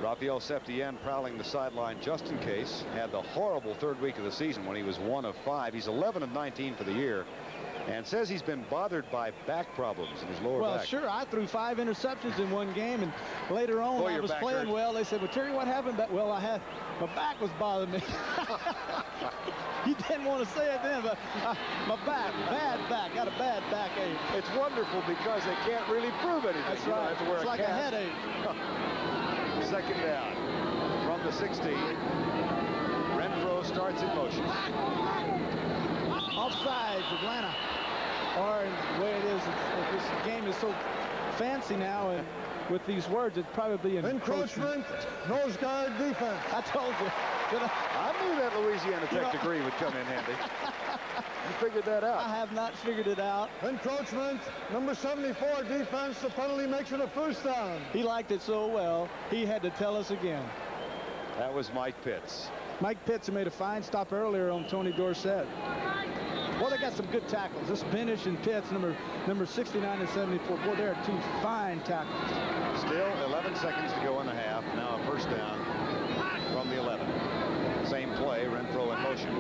Rafael Septien prowling the sideline just in case. Had the horrible 3rd week of the season when he was 1 of 5. He's 11 of 19 for the year. And says he's been bothered by back problems in his lower back. Well, sure, I threw 5 interceptions in one game, and later on when I was playing well, they said, well, Terry, what happened? Well, my back was bothering me. You didn't want to say it then, but my bad back, got a bad backache. It's wonderful because they can't really prove anything. That's you right. don't have to wear it's like cast. a headache. 2nd down from the 16. Renfro starts in motion. Offsides, Atlanta. Or the way it is, this game is so fancy now, and with these words, it's probably an encroachment, nose guard defense. I told you. I knew that Louisiana Tech degree would come in handy. You figured that out. I have not figured it out. Encroachment, number 74 defense. The penalty makes it a 1st down. He liked it so well, he had to tell us again. That was Mike Pitts. Mike Pitts made a fine stop earlier on Tony Dorsett. Well, they got some good tackles. This Benish and Pitts, number 69 and 74. Boy, they're 2 fine tackles. Still 11 seconds to go in the half. Now a 1st down from the 11. Same play, Renfro in motion.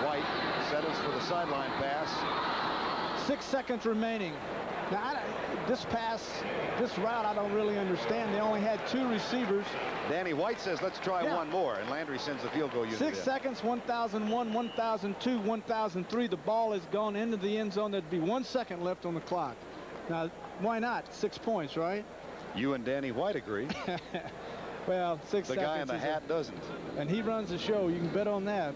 White settles for the sideline pass. 6 seconds remaining. Now, this route, I don't really understand. They only had 2 receivers. Danny White says, let's try one more, and Landry sends the field goal unit 6 seconds, 1001, 1002, 1003. The ball has gone into the end zone. There'd be 1 second left on the clock. Now, why not? 6 points, right? You and Danny White agree. Well, 6 seconds. The guy in the hat doesn't. And he runs the show. You can bet on that.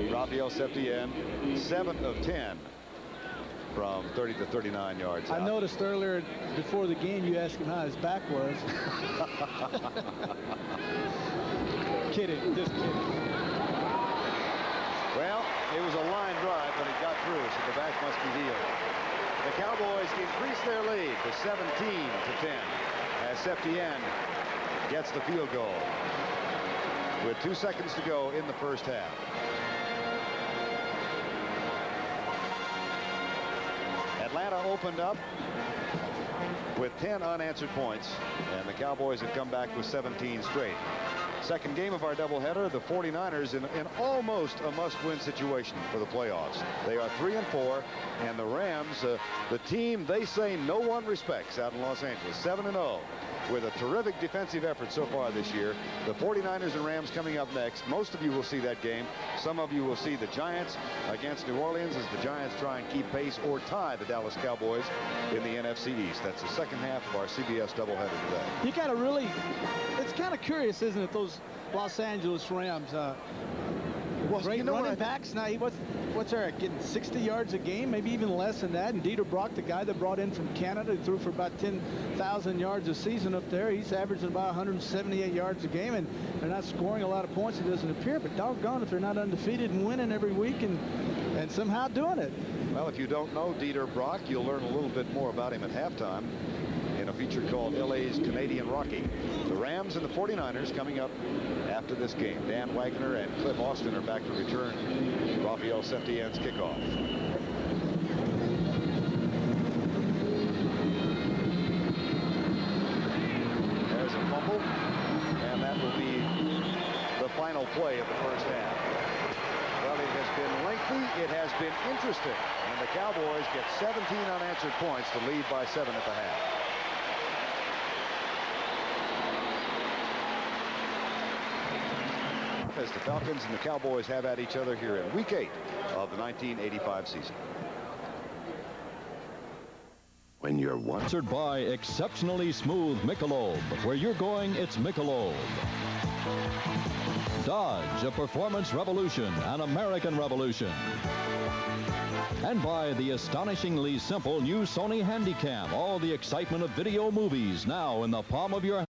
Rafael Septien, 7 of 10 from 30 to 39 yards out. I noticed earlier before the game you asked him how his back was. Kidding, just kidding. Well, it was a line drive, but it got through, so the back must be healed. The Cowboys increase their lead to 17 to 10 as Septien gets the field goal with 2 seconds to go in the first half. Atlanta opened up with 10 unanswered points, and the Cowboys have come back with 17 straight. Second game of our doubleheader, the 49ers in almost a must-win situation for the playoffs. They are 3-4, and the Rams, the team they say no one respects out in Los Angeles, 7-0. With a terrific defensive effort so far this year. The 49ers and Rams coming up next. Most of you will see that game. Some of you will see the Giants against New Orleans as the Giants try and keep pace or tie the Dallas Cowboys in the NFC East. That's the second half of our CBS doubleheader today. You got to really, it's kind of curious, isn't it, those Los Angeles Rams. Great running backs. Now, what's what's Eric, getting 60 yards a game, maybe even less than that. And Dieter Brock, the guy that brought in from Canada, who threw for about 10,000 yards a season up there, he's averaging about 178 yards a game, and they're not scoring a lot of points, it doesn't appear. But doggone if they're not undefeated and winning every week and somehow doing it. Well, if you don't know Dieter Brock, you'll learn a little bit more about him at halftime in a feature called LA's Canadian Rocky. The Rams and the 49ers coming up after this game. Dan Wagner and Cliff Austin are back to return Rafael Septien's kickoff. There's a fumble, and that will be the final play of the first half. Well, it has been lengthy, it has been interesting, and the Cowboys get 17 unanswered points to lead by 7 at the half. As the Falcons and the Cowboys have at each other here in Week 8 of the 1985 season. When you're sponsored by exceptionally smooth Michelob. Where you're going, it's Michelob. Dodge, a performance revolution, an American revolution. And by the astonishingly simple new Sony Handycam. All the excitement of video movies now in the palm of your hand.